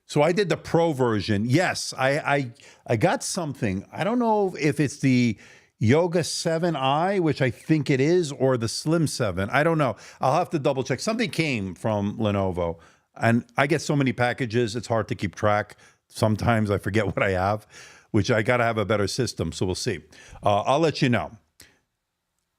So I did the Pro version. Yes, I got something. I don't know if it's the Yoga 7i, which I think it is, or the Slim 7. I don't know. I'll have to double check. Something came from Lenovo, and I get so many packages, it's hard to keep track. Sometimes I forget what I have, which I got to have a better system, so we'll see. I'll let you know.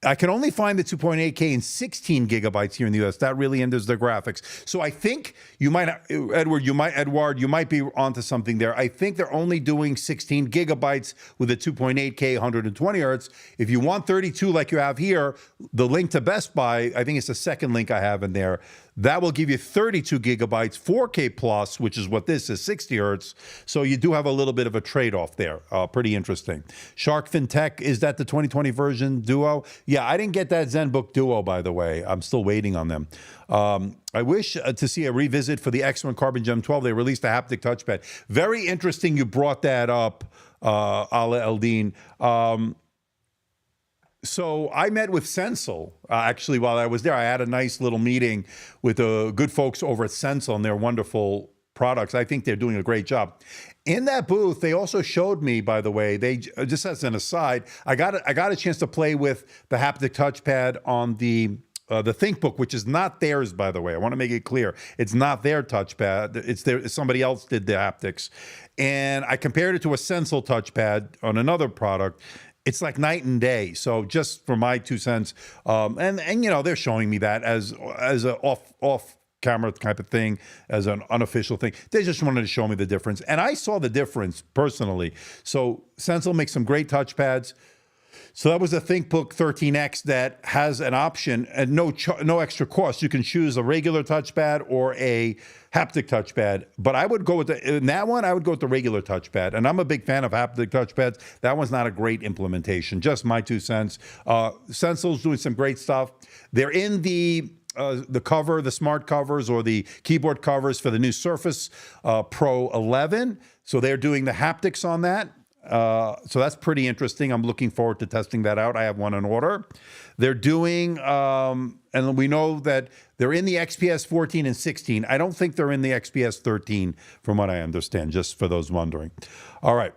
I can only find the 2.8K in 16 gigabytes here in the US. That really hinders the graphics. So I think you might, Edward, you might be onto something there. I think they're only doing 16 gigabytes with a 2.8K 120 hertz. If you want 32 like you have here, the link to Best Buy, I think it's the second link I have in there. That will give you 32 gigabytes, 4K plus, which is what this is, 60 hertz. So you do have a little bit of a trade-off there. Pretty interesting. Shark Fin Tech, is that the 2020 version Duo? Yeah, I didn't get that ZenBook Duo, by the way. I'm still waiting on them. I wish to see a revisit for the X1 Carbon Gem 12. They released a haptic touchpad. Very interesting you brought that up, Ala Eldin. So I met with Sensel, actually, while I was there. I had a nice little meeting with the good folks over at Sensel and their wonderful products. I think they're doing a great job. In that booth, they also showed me, by the way, they just as an aside, I got a chance to play with the haptic touchpad on the ThinkBook, which is not theirs, by the way. I want to make it clear. It's not their touchpad. It's somebody else did the haptics. And I compared it to a Sensel touchpad on another product. It's like night and day. So just for my 2 cents, and you know, they're showing me that as an off camera type of thing, as an unofficial thing. They just wanted to show me the difference, and I saw the difference personally. So Sensel makes some great touchpads. So that was a ThinkBook 13X that has an option and no extra cost. You can choose a regular touchpad or a haptic touchpad. But I would go with in that one, I would go with the regular touchpad. And I'm a big fan of haptic touchpads. That one's not a great implementation. Just my 2 cents. Sensel's doing some great stuff. They're in the cover, the smart covers or the keyboard covers for the new Surface Pro 11. So they're doing the haptics on that. So that's pretty interesting. I'm looking forward to testing that out. I have one in order. They're doing, and we know that they're in the XPS 14 and 16. I don't think they're in the XPS 13, from what I understand, just for those wondering. All right.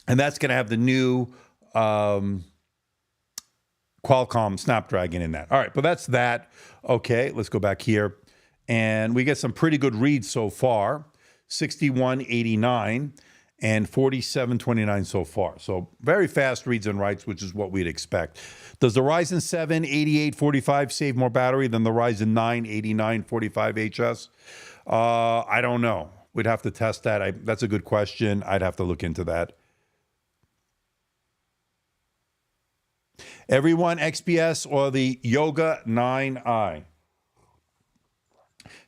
And that's going to have the new Qualcomm Snapdragon in that. All right, but that's that. Okay, let's go back here. And we get some pretty good reads so far, 6189 and 4729 so far. So very fast reads and writes, which is what we'd expect. Does the Ryzen 7 8845 save more battery than the Ryzen 9 8945HS? I don't know. We'd have to test that. That's a good question. I'd have to look into that. Everyone, XPS or the Yoga 9i?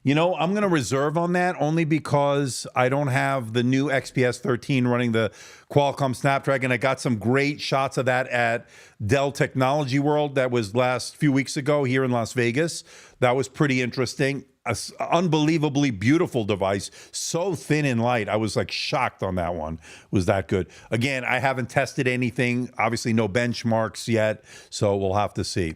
You know, I'm going to reserve on that only because I don't have the new XPS 13 running the Qualcomm Snapdragon. I got some great shots of that at Dell Technology World. That was last few weeks ago here in Las Vegas. That was pretty interesting. An unbelievably beautiful device, so thin and light. I was like shocked on that one. It was that good. Again, I haven't tested anything. Obviously, no benchmarks yet, so we'll have to see.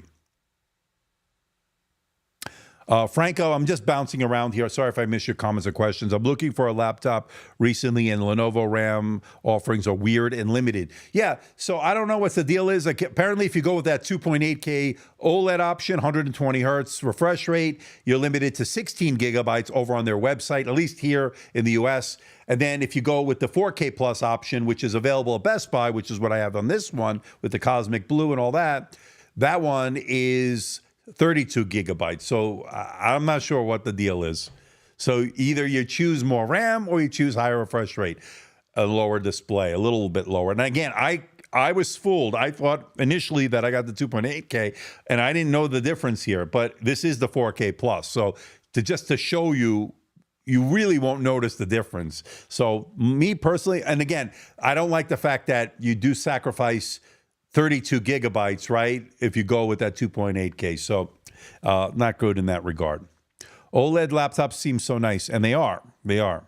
Franco, I'm just bouncing around here. Sorry if I missed your comments or questions. I'm looking for a laptop recently, and Lenovo RAM offerings are weird and limited. Yeah, so I don't know what the deal is. Like, apparently, if you go with that 2.8K OLED option, 120 hertz refresh rate, you're limited to 16 gigabytes over on their website, at least here in the US. And then if you go with the 4K Plus option, which is available at Best Buy, which is what I have on this one with the Cosmic Blue and all that, that one is 32 gigabytes. So I'm not sure what the deal is. So either you choose more RAM or you choose higher refresh rate, a lower display, a little bit lower. And again, I was fooled. I thought initially that I got the 2.8K and I didn't know the difference here, but this is the 4K Plus. So to show you, you really won't notice the difference. So me personally, and again, I don't like the fact that you do sacrifice 32 gigabytes, right? If you go with that 2.8K. So not good in that regard. OLED laptops seem so nice, and they are. They are.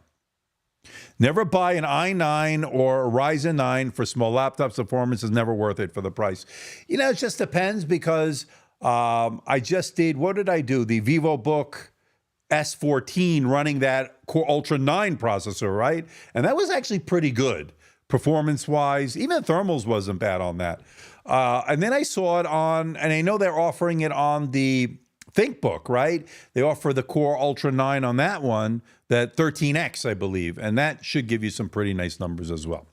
Never buy an i9 or a Ryzen 9 for small laptops. Performance is never worth it for the price. You know, it just depends because I just did, what did I do? The VivoBook S14 running that Core Ultra 9 processor, right? And that was actually pretty good. Performance-wise, even thermals wasn't bad on that. And then I saw it on, and I know they're offering it on the ThinkBook, right? They offer the Core Ultra 9 on that one, that 13X, I believe, and that should give you some pretty nice numbers as well.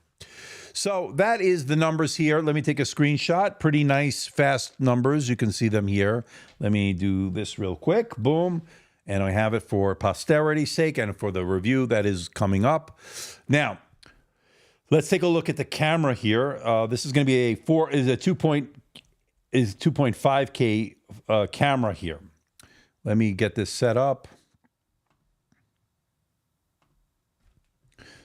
So that is the numbers here. Let me take a screenshot. Pretty nice, fast numbers. You can see them here. Let me do this real quick. Boom. And I have it for posterity's sake and for the review that is coming up. Now, let's take a look at the camera here. This is going to be a 2.5K camera here. Let me get this set up.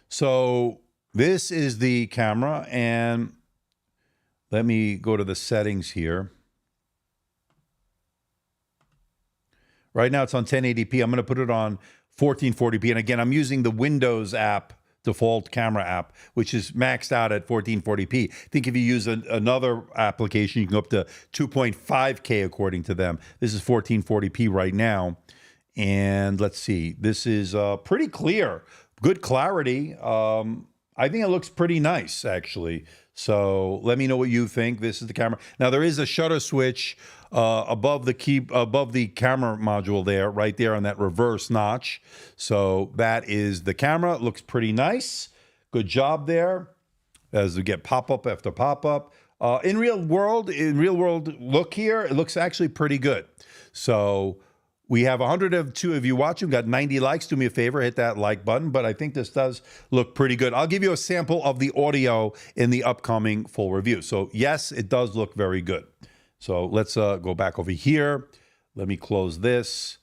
So this is the camera, and let me go to the settings here. Right now it's on 1080p. I'm going to put it on 1440p. And again, I'm using the Windows app, default camera app, which is maxed out at 1440p. I think if you use another application, you can go up to 2.5K according to them. This is 1440p right now. And let's see, this is pretty clear, good clarity. I think it looks pretty nice, actually. So let me know what you think. This is the camera. Now there is a shutter switch above the camera module there, right there on that reverse notch. So that is the camera. It looks pretty nice. Good job there. As we get pop-up after pop-up. In real world look here, it looks actually pretty good. So we have 102 of you watching. We've got 90 likes. Do me a favor, hit that like button. But I think this does look pretty good. I'll give you a sample of the audio in the upcoming full review. So yes, it does look very good. So let's go back over here. Let me close this.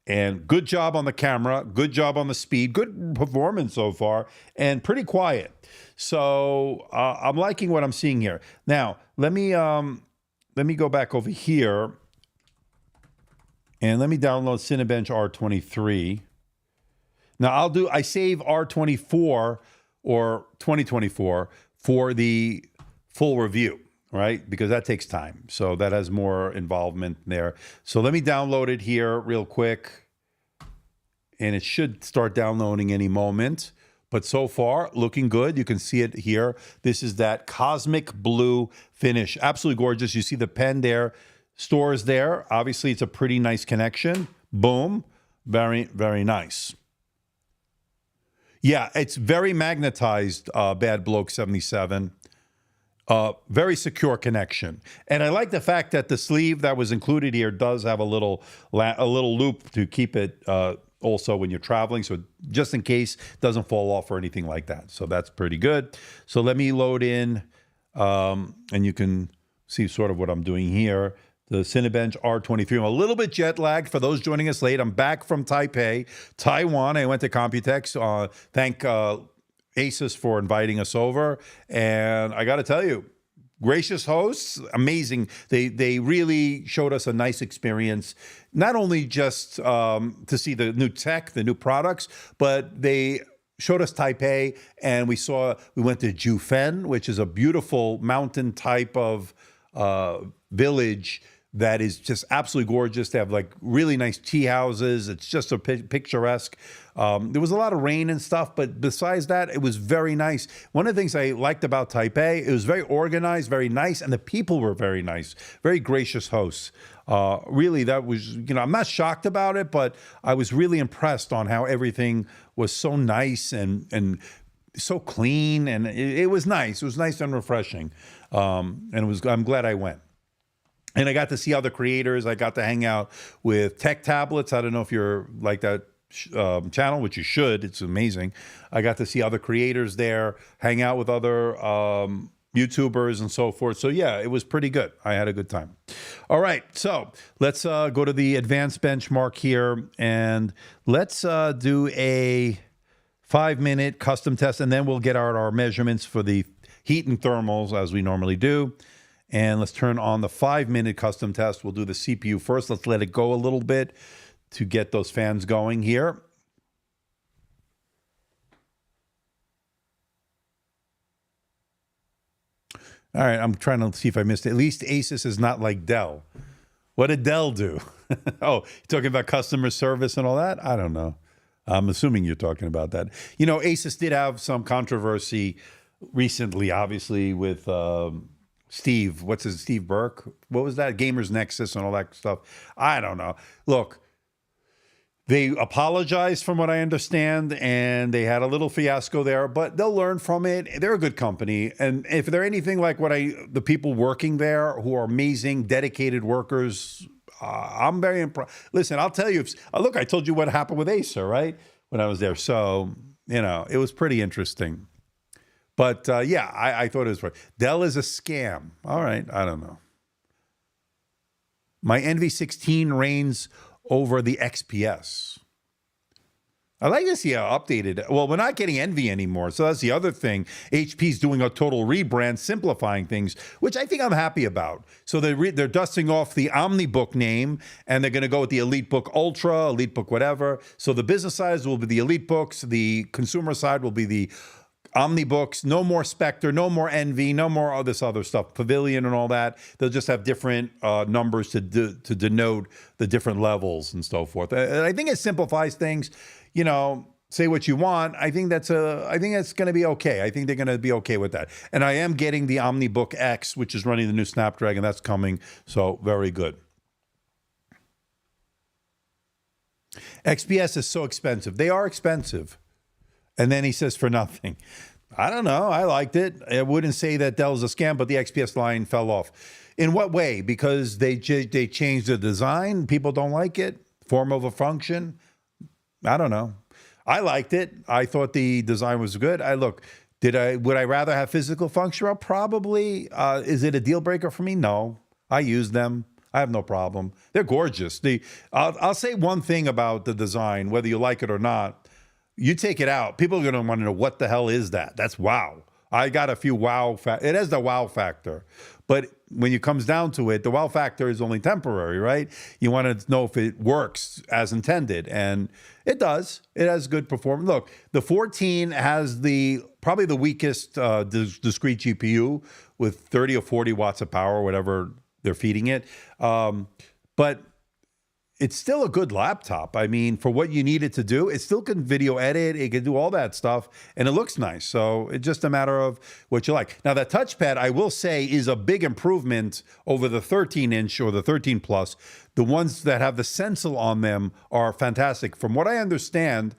And good job on the camera. Good job on the speed. Good performance so far. And pretty quiet. So I'm liking what I'm seeing here. Now, let me go back over here. And let me download Cinebench R23. Now I save R24 or 2024 for the full review, right? Because that takes time. So that has more involvement there. So let me download it here real quick. And it should start downloading any moment. But so far, looking good. You can see it here. This is that cosmic blue finish. Absolutely gorgeous. You see the pen there, stores there. Obviously, it's a pretty nice connection. Boom. Very, very nice. Yeah, it's very magnetized, Bad Bloke 77. Very secure connection. And I like the fact that the sleeve that was included here does have a little loop to keep it also when you're traveling. So just in case it doesn't fall off or anything like that. So that's pretty good. So let me load in and you can see sort of what I'm doing here. The Cinebench R23. I'm a little bit jet lagged for those joining us late. I'm back from Taipei, Taiwan. I went to Computex. Thank Asus for inviting us over. And I got to tell you, gracious hosts, amazing. They really showed us a nice experience, not only just to see the new tech, the new products, but they showed us Taipei, and we went to Jufen, which is a beautiful mountain type of village that is just absolutely gorgeous. They have like really nice tea houses. It's just a picturesque. There was a lot of rain and stuff, but besides that, it was very nice. One of the things I liked about Taipei, it was very organized, very nice, and the people were very nice, very gracious hosts. Really, that was, I'm not shocked about it, but I was really impressed on how everything was so nice and so clean, and it was nice. It was nice and refreshing, and I'm glad I went. And I got to see other creators. I got to hang out with Tech Tablets. I don't know if you're like that channel, which you should. It's amazing. I got to see other creators there, hang out with other YouTubers and so forth. So yeah, it was pretty good. I had a good time. All right, so let's go to the advanced benchmark here, and let's do a 5-minute custom test, and then we'll get our measurements for the heat and thermals as we normally do. And let's turn on the 5-minute custom test. We'll do the CPU first. Let's let it go a little bit to get those fans going here. All right, I'm trying to see if I missed it. At least Asus is not like Dell. What did Dell do? Oh, you're talking about customer service and all that? I don't know. I'm assuming you're talking about that. Asus did have some controversy recently, obviously, with Steve Burke? What was that? Gamers Nexus and all that stuff. I don't know. Look, they apologized from what I understand, and they had a little fiasco there, but they'll learn from it. They're a good company. And if they're anything like the people working there who are amazing, dedicated workers, I'm very impressed. Listen, I'll tell you, look, I told you what happened with Acer, right? When I was there. So, it was pretty interesting. But yeah, I thought it was right. Dell is a scam. All right, I don't know. My NV16 reigns over the XPS. I like to see how updated. Well, we're not getting Envy anymore, so that's the other thing. HP's doing a total rebrand, simplifying things, which I think I'm happy about. So they're dusting off the OmniBook name, and they're going to go with the EliteBook Ultra, EliteBook whatever. So the business side will be the EliteBooks, the consumer side will be the OmniBooks. No more Spectre, no more Envy, no more all this other stuff, Pavilion and all that. They'll just have different numbers to denote the different levels and so forth. And I think it simplifies things. Say what you want. I think that's going to be okay. I think they're going to be okay with that. And I am getting the OmniBook X, which is running the new Snapdragon. That's coming. So very good. XPS is so expensive. They are expensive. And then he says for nothing. I don't know. I liked it. I wouldn't say that Dell's a scam, but the XPS line fell off. In what way? Because they changed the design. People don't like it. Form over function. I don't know. I liked it. I thought the design was good. Would I rather have physical function? Well, probably. Is it a deal breaker for me? No. I use them. I have no problem. They're gorgeous. I'll say one thing about the design, whether you like it or not. You take it out, people are going to want to know what the hell is that? That's wow. I got a few wow. It has the wow factor. But when it comes down to it, the wow factor is only temporary, right? You want to know if it works as intended. And it does. It has good performance. Look, the 14 has probably the weakest discrete GPU with 30 or 40 watts of power, whatever they're feeding it. But it's still a good laptop. I mean, for what you need it to do, it still can video edit. It can do all that stuff, and it looks nice. So it's just a matter of what you like. Now, that touchpad, I will say, is a big improvement over the 13-inch or the 13 Plus. The ones that have the Stencil on them are fantastic. From what I understand,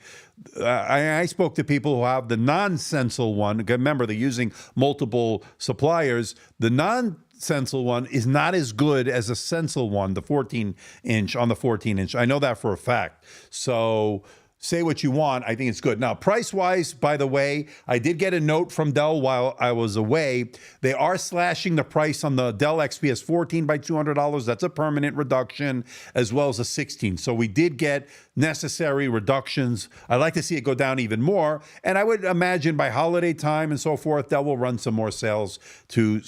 I spoke to people who have the non-Stencil one. Remember, they're using multiple suppliers. The non-Stencil one is not as good as the Stencil one, the 14-inch on the 14-inch. I know that for a fact. So say what you want. I think it's good. Now, price-wise, by the way, I did get a note from Dell while I was away. They are slashing the price on the Dell XPS 14 by $200. That's a permanent reduction, as well as a 16. So we did get necessary reductions. I'd like to see it go down even more. And I would imagine by holiday time and so forth, Dell will run some more sales to,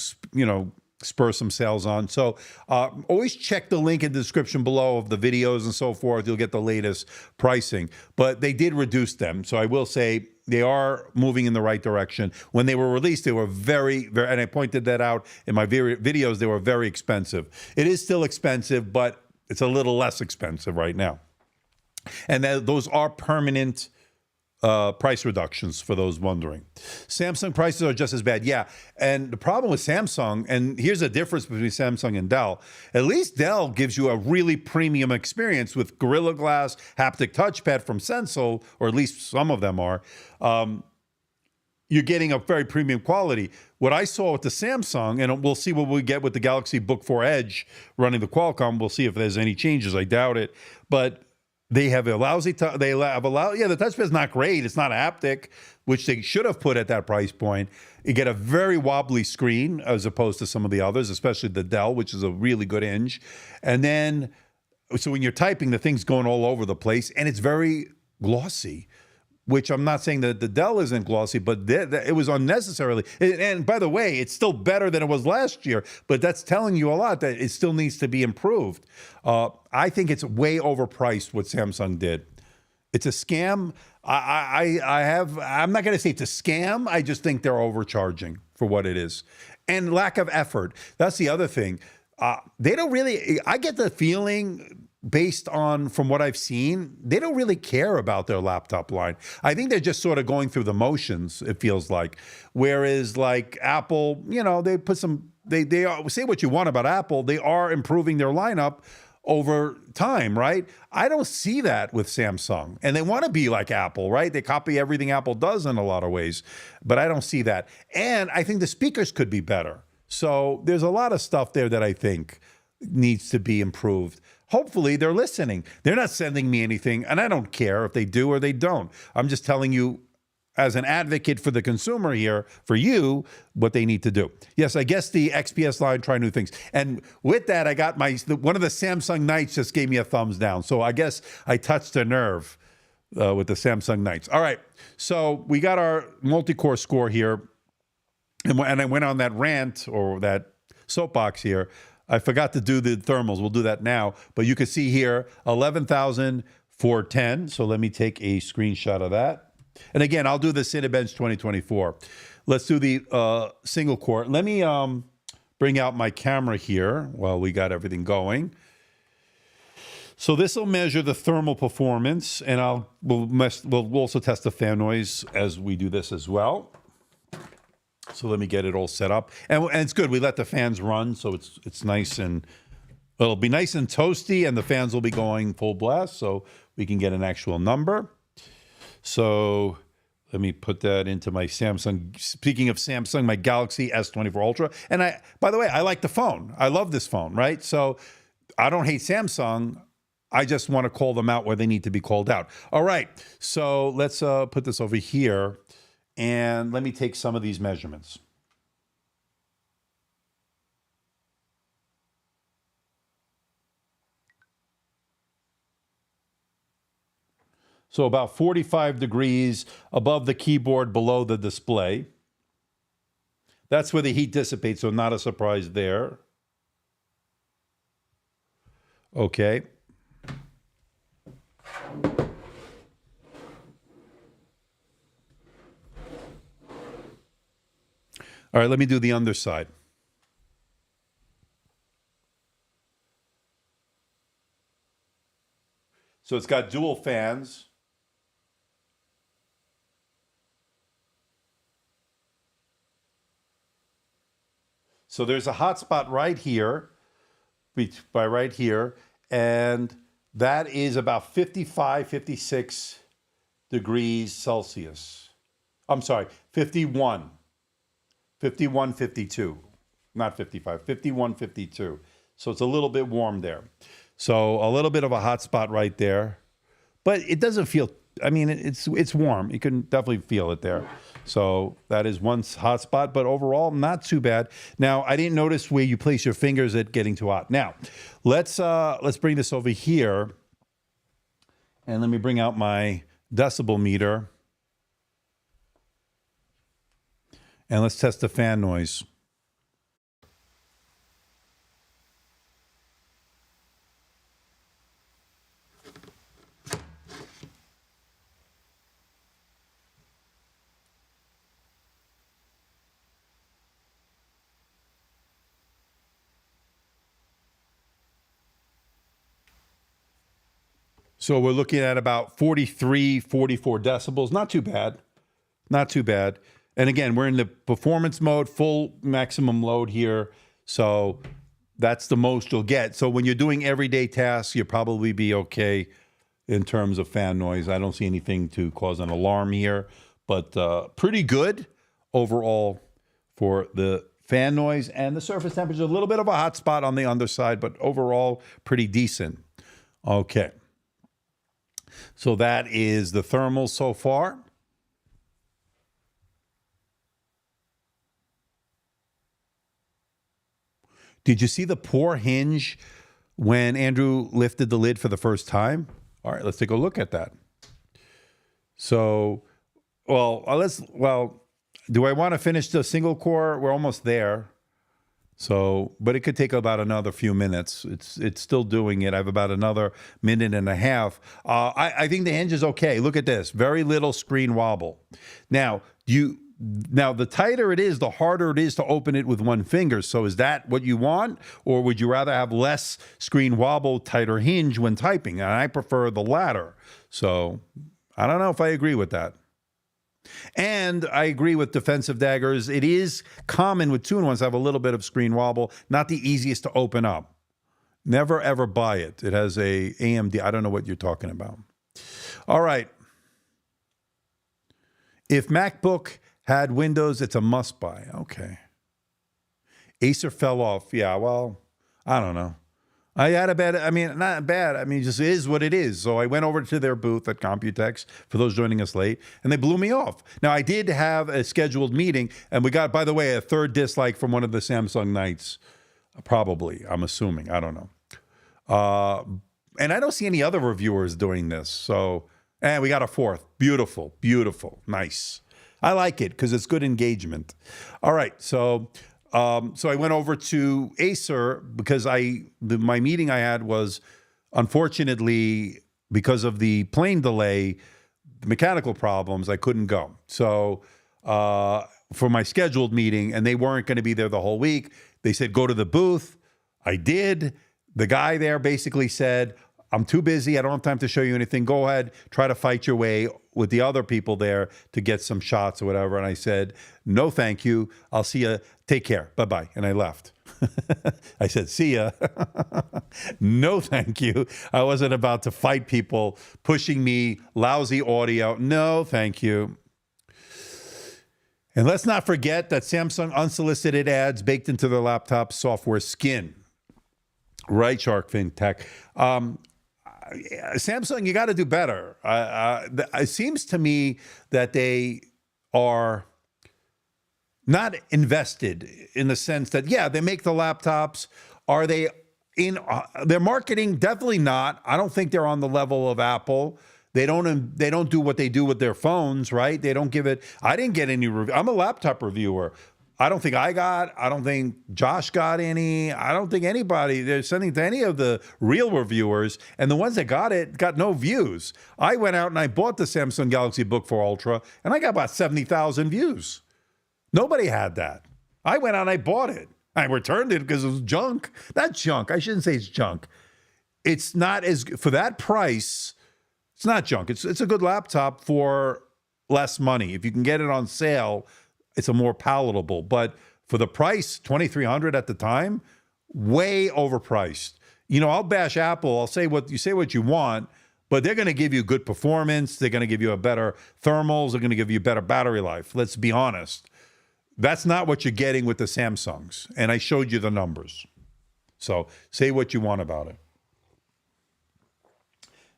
spur some sales on. So always check the link in the description below of the videos and so forth. You'll get the latest pricing. But they did reduce them. So I will say they are moving in the right direction. When they were released, they were very, very, and I pointed that out in my videos, they were very expensive. It is still expensive, but it's a little less expensive right now. And those are permanent price reductions for those wondering. Samsung prices are just as bad. Yeah. And the problem with Samsung, and here's the difference between Samsung and Dell. At least Dell gives you a really premium experience with Gorilla Glass, haptic touchpad from Stencil, or at least some of them are. You're getting a very premium quality. What I saw with the Samsung, and we'll see what we get with the Galaxy Book 4 Edge running the Qualcomm. We'll see if there's any changes. I doubt it. But they have a lousy, the touchpad's not great. It's not haptic, which they should have put at that price point. You get a very wobbly screen as opposed to some of the others, especially the Dell, which is a really good hinge. And then, so when you're typing, the thing's going all over the place, and it's very glossy, which I'm not saying that the Dell isn't glossy, but it was unnecessarily. And by the way, it's still better than it was last year, but that's telling you a lot that it still needs to be improved. I think it's way overpriced what Samsung did. It's a scam. I'm not going to say it's a scam. I just think they're overcharging for what it is. And lack of effort. That's the other thing. They don't really, I get the feeling, based on from what I've seen, they don't really care about their laptop line. I think they're just sort of going through the motions, it feels like. Whereas like Apple, they put some, they say what you want about Apple, they are improving their lineup over time, right? I don't see that with Samsung. And they want to be like Apple, right? They copy everything Apple does in a lot of ways, but I don't see that. And I think the speakers could be better. So there's a lot of stuff there that I think needs to be improved. Hopefully they're listening. They're not sending me anything, and I don't care if they do or they don't. I'm just telling you, as an advocate for the consumer here, for you, what they need to do. Yes, I guess the XPS line, try new things. And with that, I got one of the Samsung Knights just gave me a thumbs down. So I guess I touched a nerve with the Samsung Knights. All right, so we got our multi-core score here. And I went on that rant or that soapbox here. I forgot to do the thermals. We'll do that now. But you can see here, 11,410. So let me take a screenshot of that. And again, I'll do the Cinebench 2024. Let's do the single core. Let me bring out my camera here while we got everything going. So this will measure the thermal performance, and we'll also test the fan noise as we do this as well. So let me get it all set up. And it's good. We let the fans run, so it's nice, and it'll be nice and toasty, and the fans will be going full blast, so we can get an actual number. So let me put that into my Samsung. Speaking of Samsung, my Galaxy S24 Ultra. And by the way, I like the phone. I love this phone, right? So I don't hate Samsung. I just want to call them out where they need to be called out. All right. So let's put this over here. And let me take some of these measurements. So about 45 degrees above the keyboard, below the display. That's where the heat dissipates, so not a surprise there. Okay. All right, let me do the underside. So it's got dual fans. So there's a hot spot right here, by right here, and that is about 55, 56 degrees Celsius. I'm sorry, 51, 51, 52, not 55, 51, 52. So it's a little bit warm there. So a little bit of a hot spot right there, but it doesn't feel, I mean, it's warm. You can definitely feel it there. So that is one hot spot, but overall, not too bad. Now, I didn't notice where you place your fingers at getting too hot. Now, let's bring this over here, and let me bring out my decibel meter, and let's test the fan noise. So we're looking at about 43, 44 decibels. Not too bad. Not too bad. And again, we're in the performance mode, full maximum load here. So that's the most you'll get. So when you're doing everyday tasks, you'll probably be okay in terms of fan noise. I don't see anything to cause an alarm here, but pretty good overall for the fan noise. And the surface temperature, a little bit of a hot spot on the underside, but overall pretty decent. Okay. So that is the thermals so far. Did you see the poor hinge when Andrew lifted the lid for the first time? All right, let's take a look at that. So, do I want to finish the single core? We're almost there. So, but it could take about another few minutes. It's still doing it. I have about another minute and a half. I think the hinge is okay. Look at this. Very little screen wobble. Now, the tighter it is, the harder it is to open it with one finger. So is that what you want? Or would you rather have less screen wobble, tighter hinge when typing? And I prefer the latter. So I don't know if I agree with that. And I agree with defensive daggers. It is common with 2-in-1s to have a little bit of screen wobble. Not the easiest to open up. Never, ever buy it. It has a AMD. I don't know what you're talking about. All right. If MacBook had Windows, it's a must buy. Okay. Acer fell off. Yeah, well, I don't know. I had a bad, I mean, not bad. I mean, it just is what it is. So I went over to their booth at Computex, for those joining us late, and they blew me off. Now, I did have a scheduled meeting, and we got, by the way, a third dislike from one of the Samsung Knights. Probably, I'm assuming. I don't know. And I don't see any other reviewers doing this. So, and we got a fourth. Beautiful, beautiful, nice. I like it because it's good engagement. All right, so I went over to Acer because my meeting I had was, unfortunately, because of the plane delay, the mechanical problems, I couldn't go. So for my scheduled meeting, and they weren't going to be there the whole week, they said, go to the booth. I did. The guy there basically said, I'm too busy. I don't have time to show you anything. Go ahead, try to fight your way with the other people there to get some shots or whatever. And I said, no, thank you. I'll see you. Take care. Bye-bye. And I left. I said, see ya. No, thank you. I wasn't about to fight people pushing me, lousy audio. No, thank you. And let's not forget that Samsung unsolicited ads baked into their laptop software skin. Right, Shark Fin Tech. Samsung, you got to do better. It seems to me that they are not invested in the sense that, yeah, they make the laptops. Are they in their marketing? Definitely not. I don't think they're on the level of Apple. They don't do what they do with their phones, right? They don't give it. I didn't get any review. I'm a laptop reviewer. I don't think Josh got any. I don't think anybody, they're sending to any of the real reviewers, and the ones that got it got no views. I went out and I bought the Samsung Galaxy Book 4 Ultra, and I got about 70,000 views. Nobody had that. I went out and I bought it. I returned it because it was junk. Not junk. I shouldn't say it's junk. It's not as, for that price, It's not junk. It's a good laptop for less money. If you can get it on sale, it's a more palatable. But for the price, $2,300 at the time, way overpriced. You know, I'll bash Apple. I'll say what you want, but they're going to give you good performance. They're going to give you a better thermals. They're going to give you better battery life. Let's be honest. That's not what you're getting with the Samsungs. And I showed you the numbers. So say what you want about it.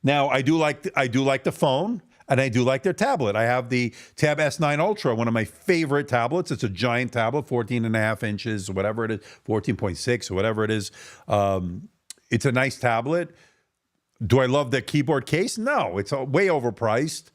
Now, I do like the phone, and I do like their tablet. I have the Tab S9 Ultra, one of my favorite tablets. It's a giant tablet, 14 and a half inches, whatever it is, 14.6 or whatever it is. It's a nice tablet. Do I love the keyboard case? No, it's way overpriced,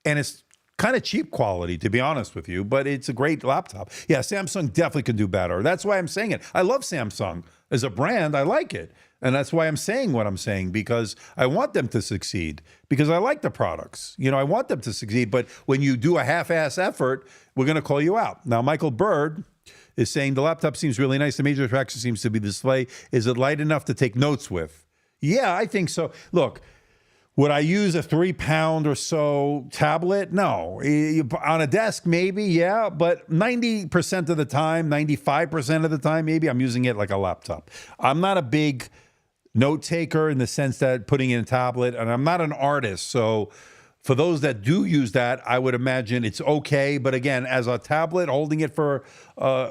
and it's kind of cheap quality, to be honest with you, but it's a great laptop. Yeah, Samsung definitely can do better. That's why I'm saying it. I love Samsung. As a brand, I like it. And that's why I'm saying what I'm saying, because I want them to succeed, because I like the products. You know, I want them to succeed. But when you do a half-ass effort, we're going to call you out. Now, Michael Bird is saying the laptop seems really nice. The major attraction seems to be the display. Is it light enough to take notes with? Yeah, I think so. Look, would I use a 3-pound or so tablet? No. On a desk, maybe, yeah. But 90% of the time, 95% of the time, maybe I'm using it like a laptop. I'm not a big note taker in the sense that putting in a tablet, and I'm not an artist. So for those that do use that, I would imagine it's okay. But again, as a tablet, holding it for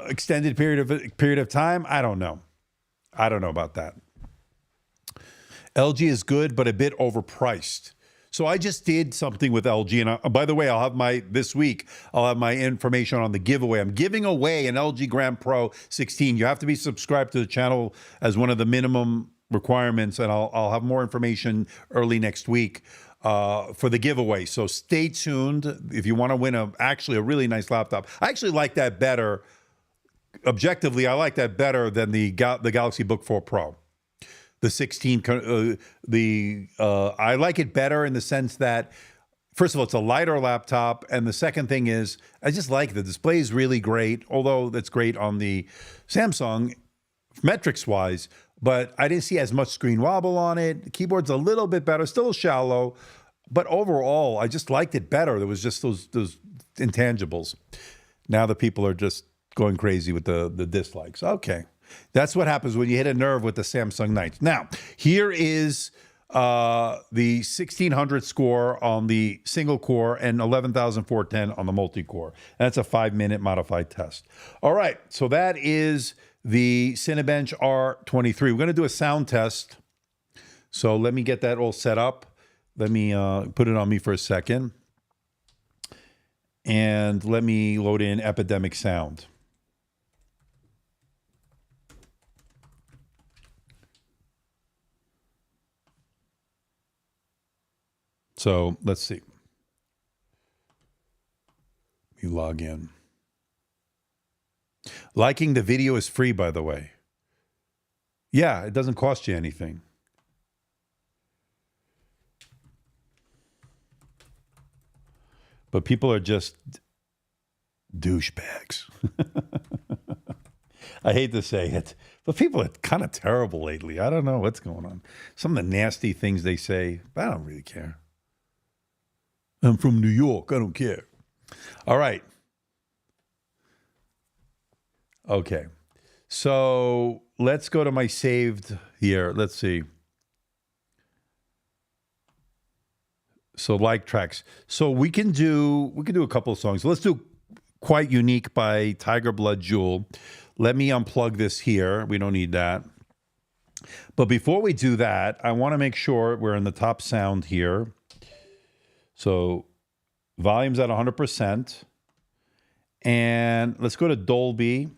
extended period of time, I don't know. I don't know about that. LG is good, but a bit overpriced. So I just did something with LG. And by the way, this week, I'll have my information on the giveaway. I'm giving away an LG Gram Pro 16. You have to be subscribed to the channel as one of the minimum requirements. And I'll have more information early next week for the giveaway. So stay tuned if you want to win actually a really nice laptop. I actually like that better. Objectively, I like that better than the Galaxy Book 4 Pro. The 16, I like it better in the sense that, first of all, it's a lighter laptop. And the second thing is, I just like the display is really great, although that's great on the Samsung metrics-wise. But I didn't see as much screen wobble on it. The keyboard's a little bit better, still shallow. But overall, I just liked it better. There was just those intangibles. Now the people are just going crazy with the dislikes. Okay. That's what happens when you hit a nerve with the Samsung Knights. Now, here is the 1600 score on the single core and 11,410 on the multi-core. That's a 5-minute modified test. All right, so that is the Cinebench R23. We're going to do a sound test. So let me get that all set up. Let me put it on me for a second. And let me load in Epidemic Sound. So let's see. You log in. Liking the video is free, by the way. Yeah, it doesn't cost you anything. But people are just douchebags. I hate to say it, but people are kind of terrible lately. I don't know what's going on. Some of the nasty things they say, but I don't really care. I'm from New York. I don't care. All right. Okay. So let's go to my saved here. Let's see. So like tracks. So we can do a couple of songs. Let's do Quite Unique by Tiger Blood Jewel. Let me unplug this here. We don't need that. But before we do that, I want to make sure we're in the top sound here. So volume's at 100%. And let's go to Dolby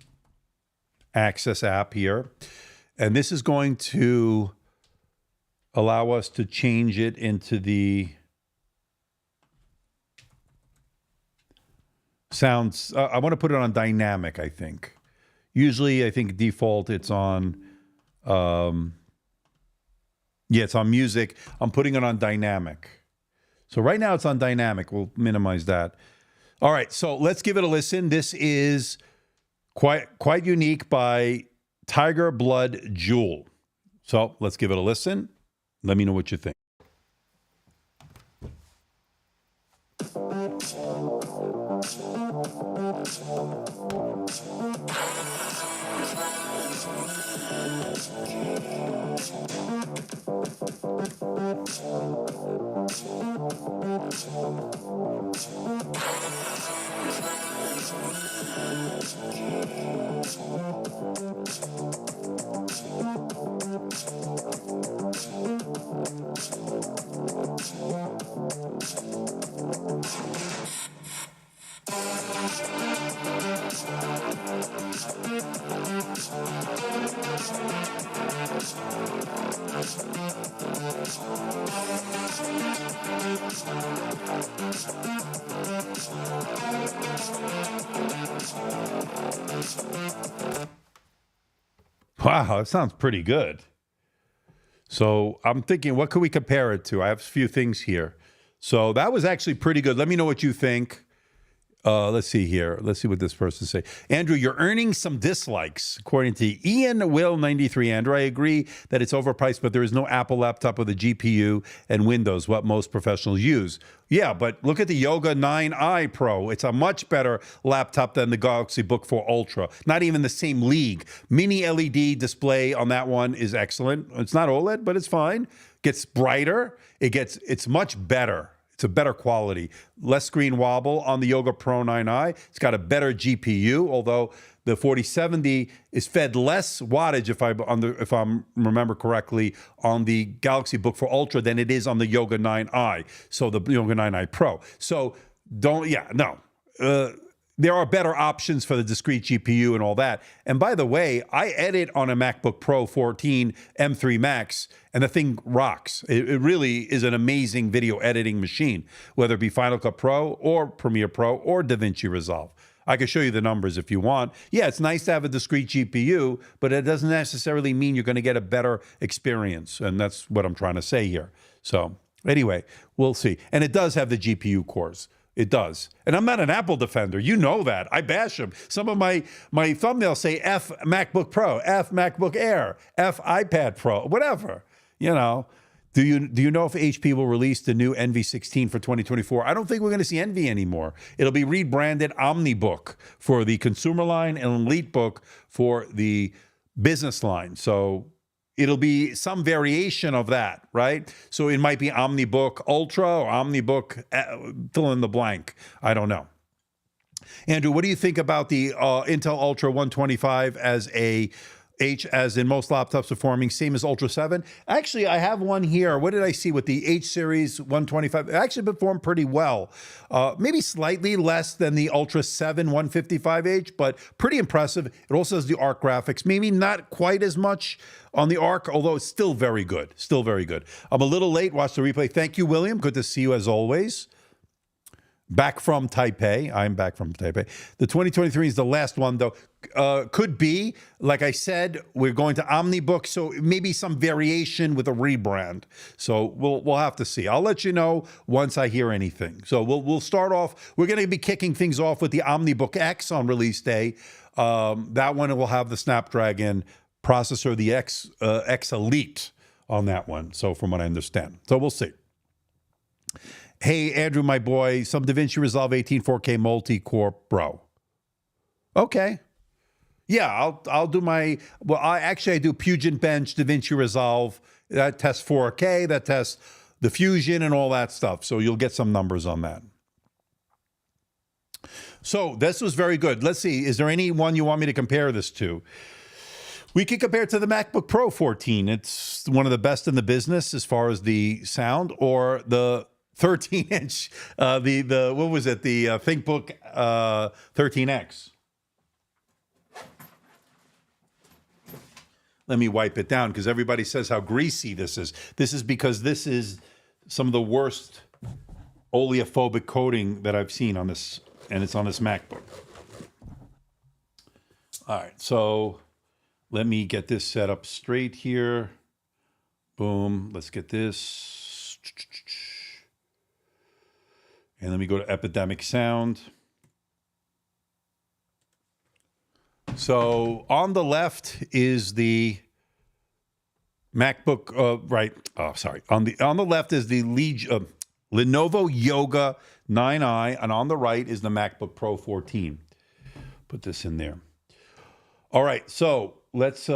Access app here. And this is going to allow us to change it into the sounds. I want to put it on dynamic, I think. Usually, I think default it's on, it's on music. I'm putting it on dynamic. So right now it's on dynamic. We'll minimize that. All right, so let's give it a listen. This is Quite Unique by Tiger Blood Jewel. So let's give it a listen. Let me know what you think. Wow, that sounds pretty good. So I'm thinking, what could we compare it to? I have a few things here. So that was actually pretty good. Let me know what you think. Let's see here. Let's see what this person say. Andrew, you're earning some dislikes, according to Ian Will 93. Andrew, I agree that it's overpriced, but there is no Apple laptop with a GPU and Windows, what most professionals use. Yeah, but look at the Yoga 9i Pro. It's a much better laptop than the Galaxy Book 4 Ultra. Not even the same league. Mini LED display on that one is excellent. It's not OLED, but it's fine. Gets brighter. It's much better. It's a better quality, less screen wobble on the Yoga Pro 9i. It's got a better GPU, although the 4070 is fed less wattage, if I remember correctly, on the Galaxy Book 4 Ultra than it is on the Yoga 9i. So the Yoga 9i Pro. So there are better options for the discrete GPU and all that. And by the way, I edit on a MacBook Pro 14 M3 Max, and the thing rocks. It really is an amazing video editing machine, whether it be Final Cut Pro or Premiere Pro or DaVinci Resolve. I can show you the numbers if you want. Yeah, it's nice to have a discrete GPU, but it doesn't necessarily mean you're going to get a better experience. And that's what I'm trying to say here. So anyway, we'll see. And it does have the GPU cores. It does. And I'm not an Apple defender. You know that. I bash them. Some of my thumbnails say F MacBook Pro, F MacBook Air, F iPad Pro, whatever. You know. Do you know if HP will release the new Envy 16 for 2024? I don't think we're going to see Envy anymore. It'll be rebranded OmniBook for the consumer line and EliteBook for the business line. So it'll be some variation of that, right? So it might be OmniBook Ultra or OmniBook fill in the blank. I don't know. Andrew, what do you think about the Intel Ultra 125 as a H, as in most laptops performing, same as Ultra 7? Actually, I have one here. What did I see with the H series 125? It actually performed pretty well. Maybe slightly less than the Ultra 7 155H, but pretty impressive. It also has the ARC graphics. Maybe not quite as much on the ARC, although it's still very good. Still very good. I'm a little late. Watch the replay. Thank you, William. Good to see you as always. Back from Taipei. I'm back from Taipei. The 2023 is the last one, though. Could be, like I said, we're going to OmniBook, so maybe some variation with a rebrand. So we'll have to see. I'll let you know once I hear anything. So we'll start off. We're going to be kicking things off with the OmniBook X on release day. That one will have the Snapdragon processor, the X Elite on that one. So from what I understand. So we'll see. Hey, Andrew, my boy, some DaVinci Resolve 18 4K multi-core Pro. Okay. Yeah, I'll do my, well, I do Puget Bench, DaVinci Resolve. That tests 4K, that tests the Fusion and all that stuff. So you'll get some numbers on that. So this was very good. Let's see, is there any one you want me to compare this to? We could compare it to the MacBook Pro 14. It's one of the best in the business as far as the sound, or the 13-inch, what was it? The ThinkBook 13X. Let me wipe it down because everybody says how greasy this is. This is because this is some of the worst oleophobic coating that I've seen on this, and it's on this MacBook. All right, so let me get this set up straight here. Boom, let's get this. And let me go to Epidemic Sound. So on the left is the MacBook, right? Oh, sorry. On the left is the Lenovo Yoga 9i, and on the right is the MacBook Pro 14. Put this in there. All right, so let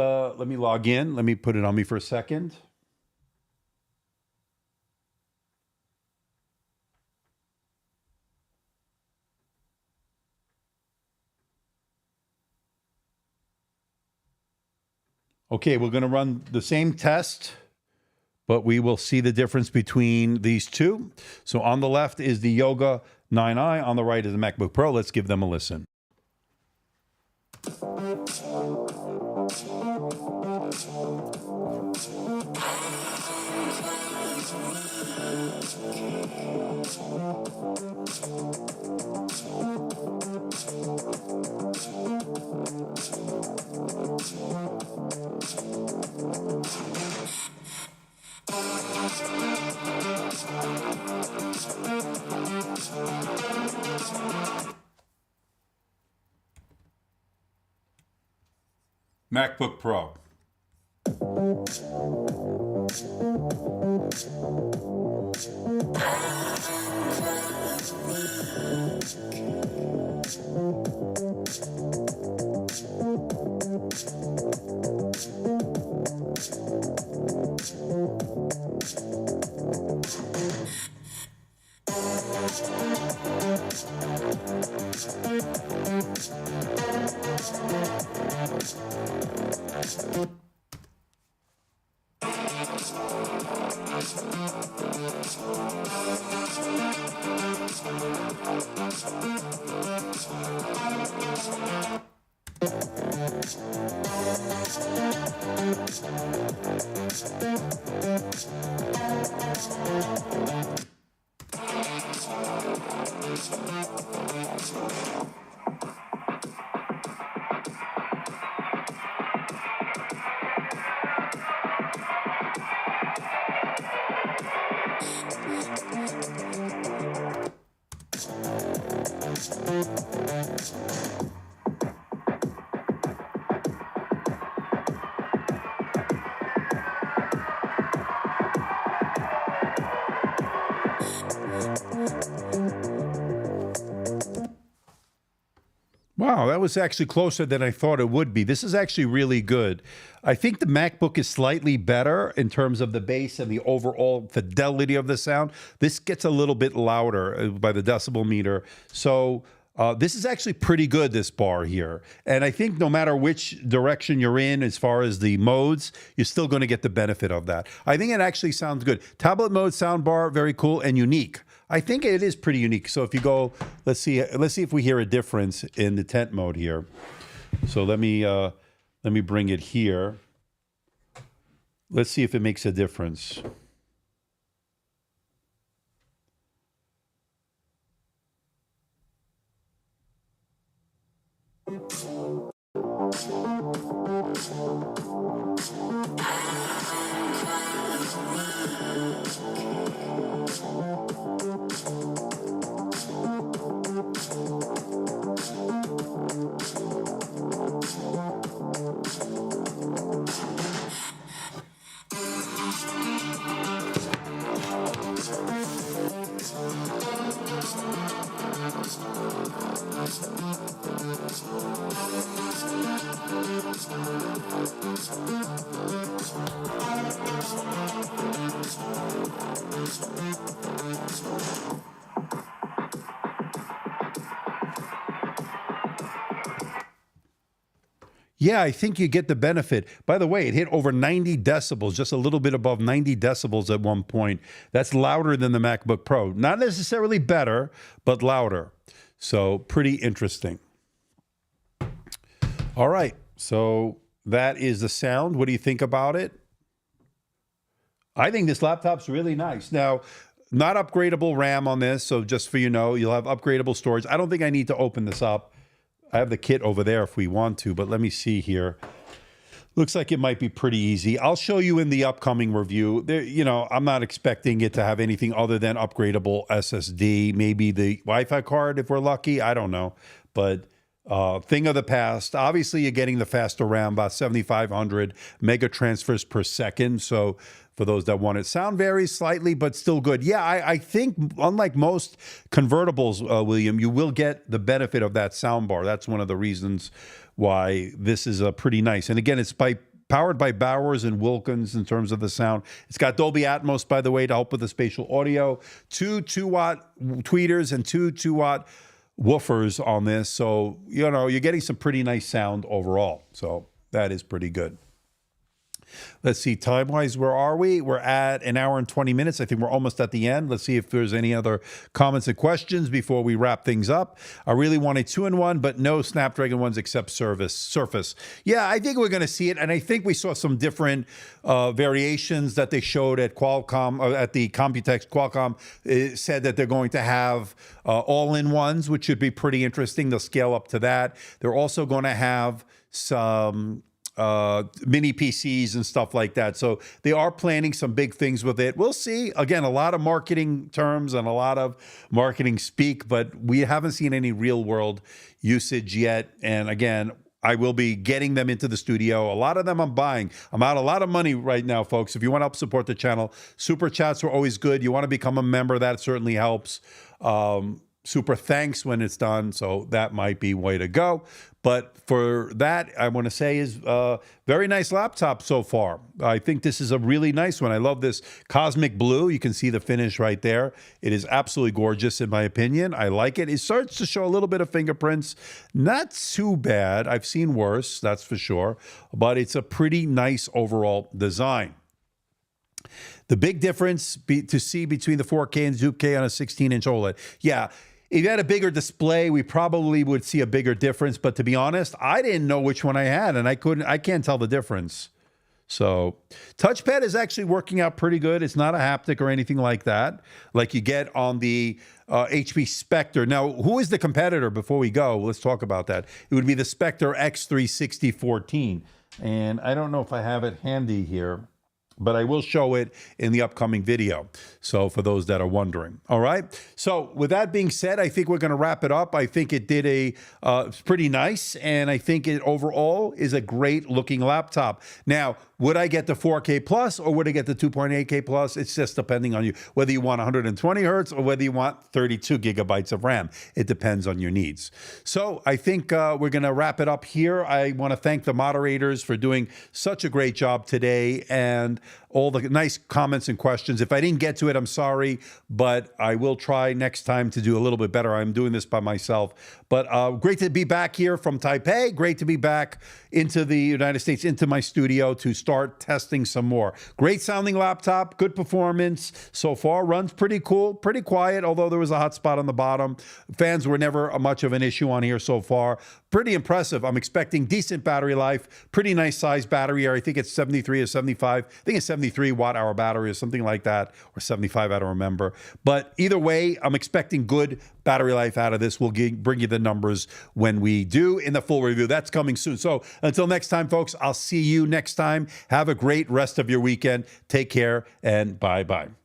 me log in. Let me put it on me for a second. Okay, we're going to run the same test, but we will see the difference between these two. So on the left is the Yoga 9i, on the right is the MacBook Pro. Let's give them a listen. MacBook Pro. Wow, that was actually closer than I thought it would be. This is actually really good. I think the MacBook is slightly better in terms of the bass and the overall fidelity of the sound. This gets a little bit louder by the decibel meter. So this is actually pretty good, this bar here. And I think no matter which direction you're in as far as the modes, you're still going to get the benefit of that. I think it actually sounds good. Tablet mode sound bar, very cool and unique. I think it is pretty unique. So if you go, let's see if we hear a difference in the tent mode here. So let me bring it here. Let's see if it makes a difference. Yeah, I think you get the benefit. By the way, it hit over 90 decibels, just a little bit above 90 decibels at one point. That's louder than the MacBook Pro. Not necessarily better, but louder. So pretty interesting. All right, so that is the sound. What do you think about it? I think this laptop's really nice. Now, not upgradable RAM on this, so just for you know, you'll have upgradable storage. I don't think I need to open this up. I have the kit over there if we want to, but let me see here. Looks like it might be pretty easy. I'll show you in the upcoming review. There, you know, I'm not expecting it to have anything other than upgradable SSD, maybe the Wi-Fi card if we're lucky. I don't know, but thing of the past. Obviously, you're getting the faster RAM, about 7,500 mega transfers per second. So for those that want it. Sound varies slightly, but still good. Yeah, I think unlike most convertibles, William, you will get the benefit of that sound bar. That's one of the reasons why this is pretty nice. And again, it's powered by Bowers and Wilkins in terms of the sound. It's got Dolby Atmos, by the way, to help with the spatial audio. Two 2-watt tweeters and two 2-watt woofers on this. So, you know, you're getting some pretty nice sound overall. So that is pretty good. Let's see, time-wise, where are we? We're at 1 hour and 20 minutes. I think we're almost at the end. Let's see if there's any other comments and questions before we wrap things up. I really want a 2-in-1, but no Snapdragon ones except Surface. Yeah, I think we're going to see it, and I think we saw some different variations that they showed at Qualcomm, at the Computex. Qualcomm said that they're going to have all-in-ones, which should be pretty interesting. They'll scale up to that. They're also going to have some mini PCs and stuff like that. So they are planning some big things with it. We'll see. Again, a lot of marketing terms and a lot of marketing speak, but we haven't seen any real world usage yet. And again, I will be getting them into the studio. A lot of them I'm buying. I'm out a lot of money right now, folks. If you want to help support the channel, super chats are always good. You want to become a member, that certainly helps. Super thanks when it's done. So that might be way to go. But for that, I want to say is very nice laptop so far. I think this is a really nice one. I love this cosmic blue. You can see the finish right there. It is absolutely gorgeous in my opinion. I like it. It starts to show a little bit of fingerprints. Not too bad. I've seen worse, that's for sure. But it's a pretty nice overall design. The big difference to see between the 4K and 2K on a 16-inch OLED. Yeah. If you had a bigger display, we probably would see a bigger difference. But to be honest, I didn't know which one I had, and I can't tell the difference. So touchpad is actually working out pretty good. It's not a haptic or anything like that, like you get on the HP Spectre. Now, who is the competitor before we go? Let's talk about that. It would be the Spectre X360 14. And I don't know if I have it handy here, but I will show it in the upcoming video. So for those that are wondering. All right. So with that being said, I think we're going to wrap it up. I think it did it's pretty nice. And I think it overall is a great looking laptop. Now, would I get the 4K plus or would I get the 2.8K plus? It's just depending on you, whether you want 120 hertz or whether you want 32 gigabytes of RAM. It depends on your needs. So I think we're going to wrap it up here. I want to thank the moderators for doing such a great job today and all the nice comments and questions. If I didn't get to it, I'm sorry, but I will try next time to do a little bit better. I'm doing this by myself. But great to be back here from Taipei. Great to be back into the United States, into my studio to start testing some more. Great sounding laptop, good performance so far. Runs pretty cool, pretty quiet, although there was a hot spot on the bottom. Fans were never much of an issue on here so far. Pretty impressive. I'm expecting decent battery life, pretty nice size battery here. I think it's 73 or 75. I think it's 73 watt-hour battery or something like that, or 75, I don't remember. But either way, I'm expecting good battery life out of this. We'll bring you the numbers when we do in the full review. That's coming soon. So until next time, folks, I'll see you next time. Have a great rest of your weekend. Take care and bye-bye.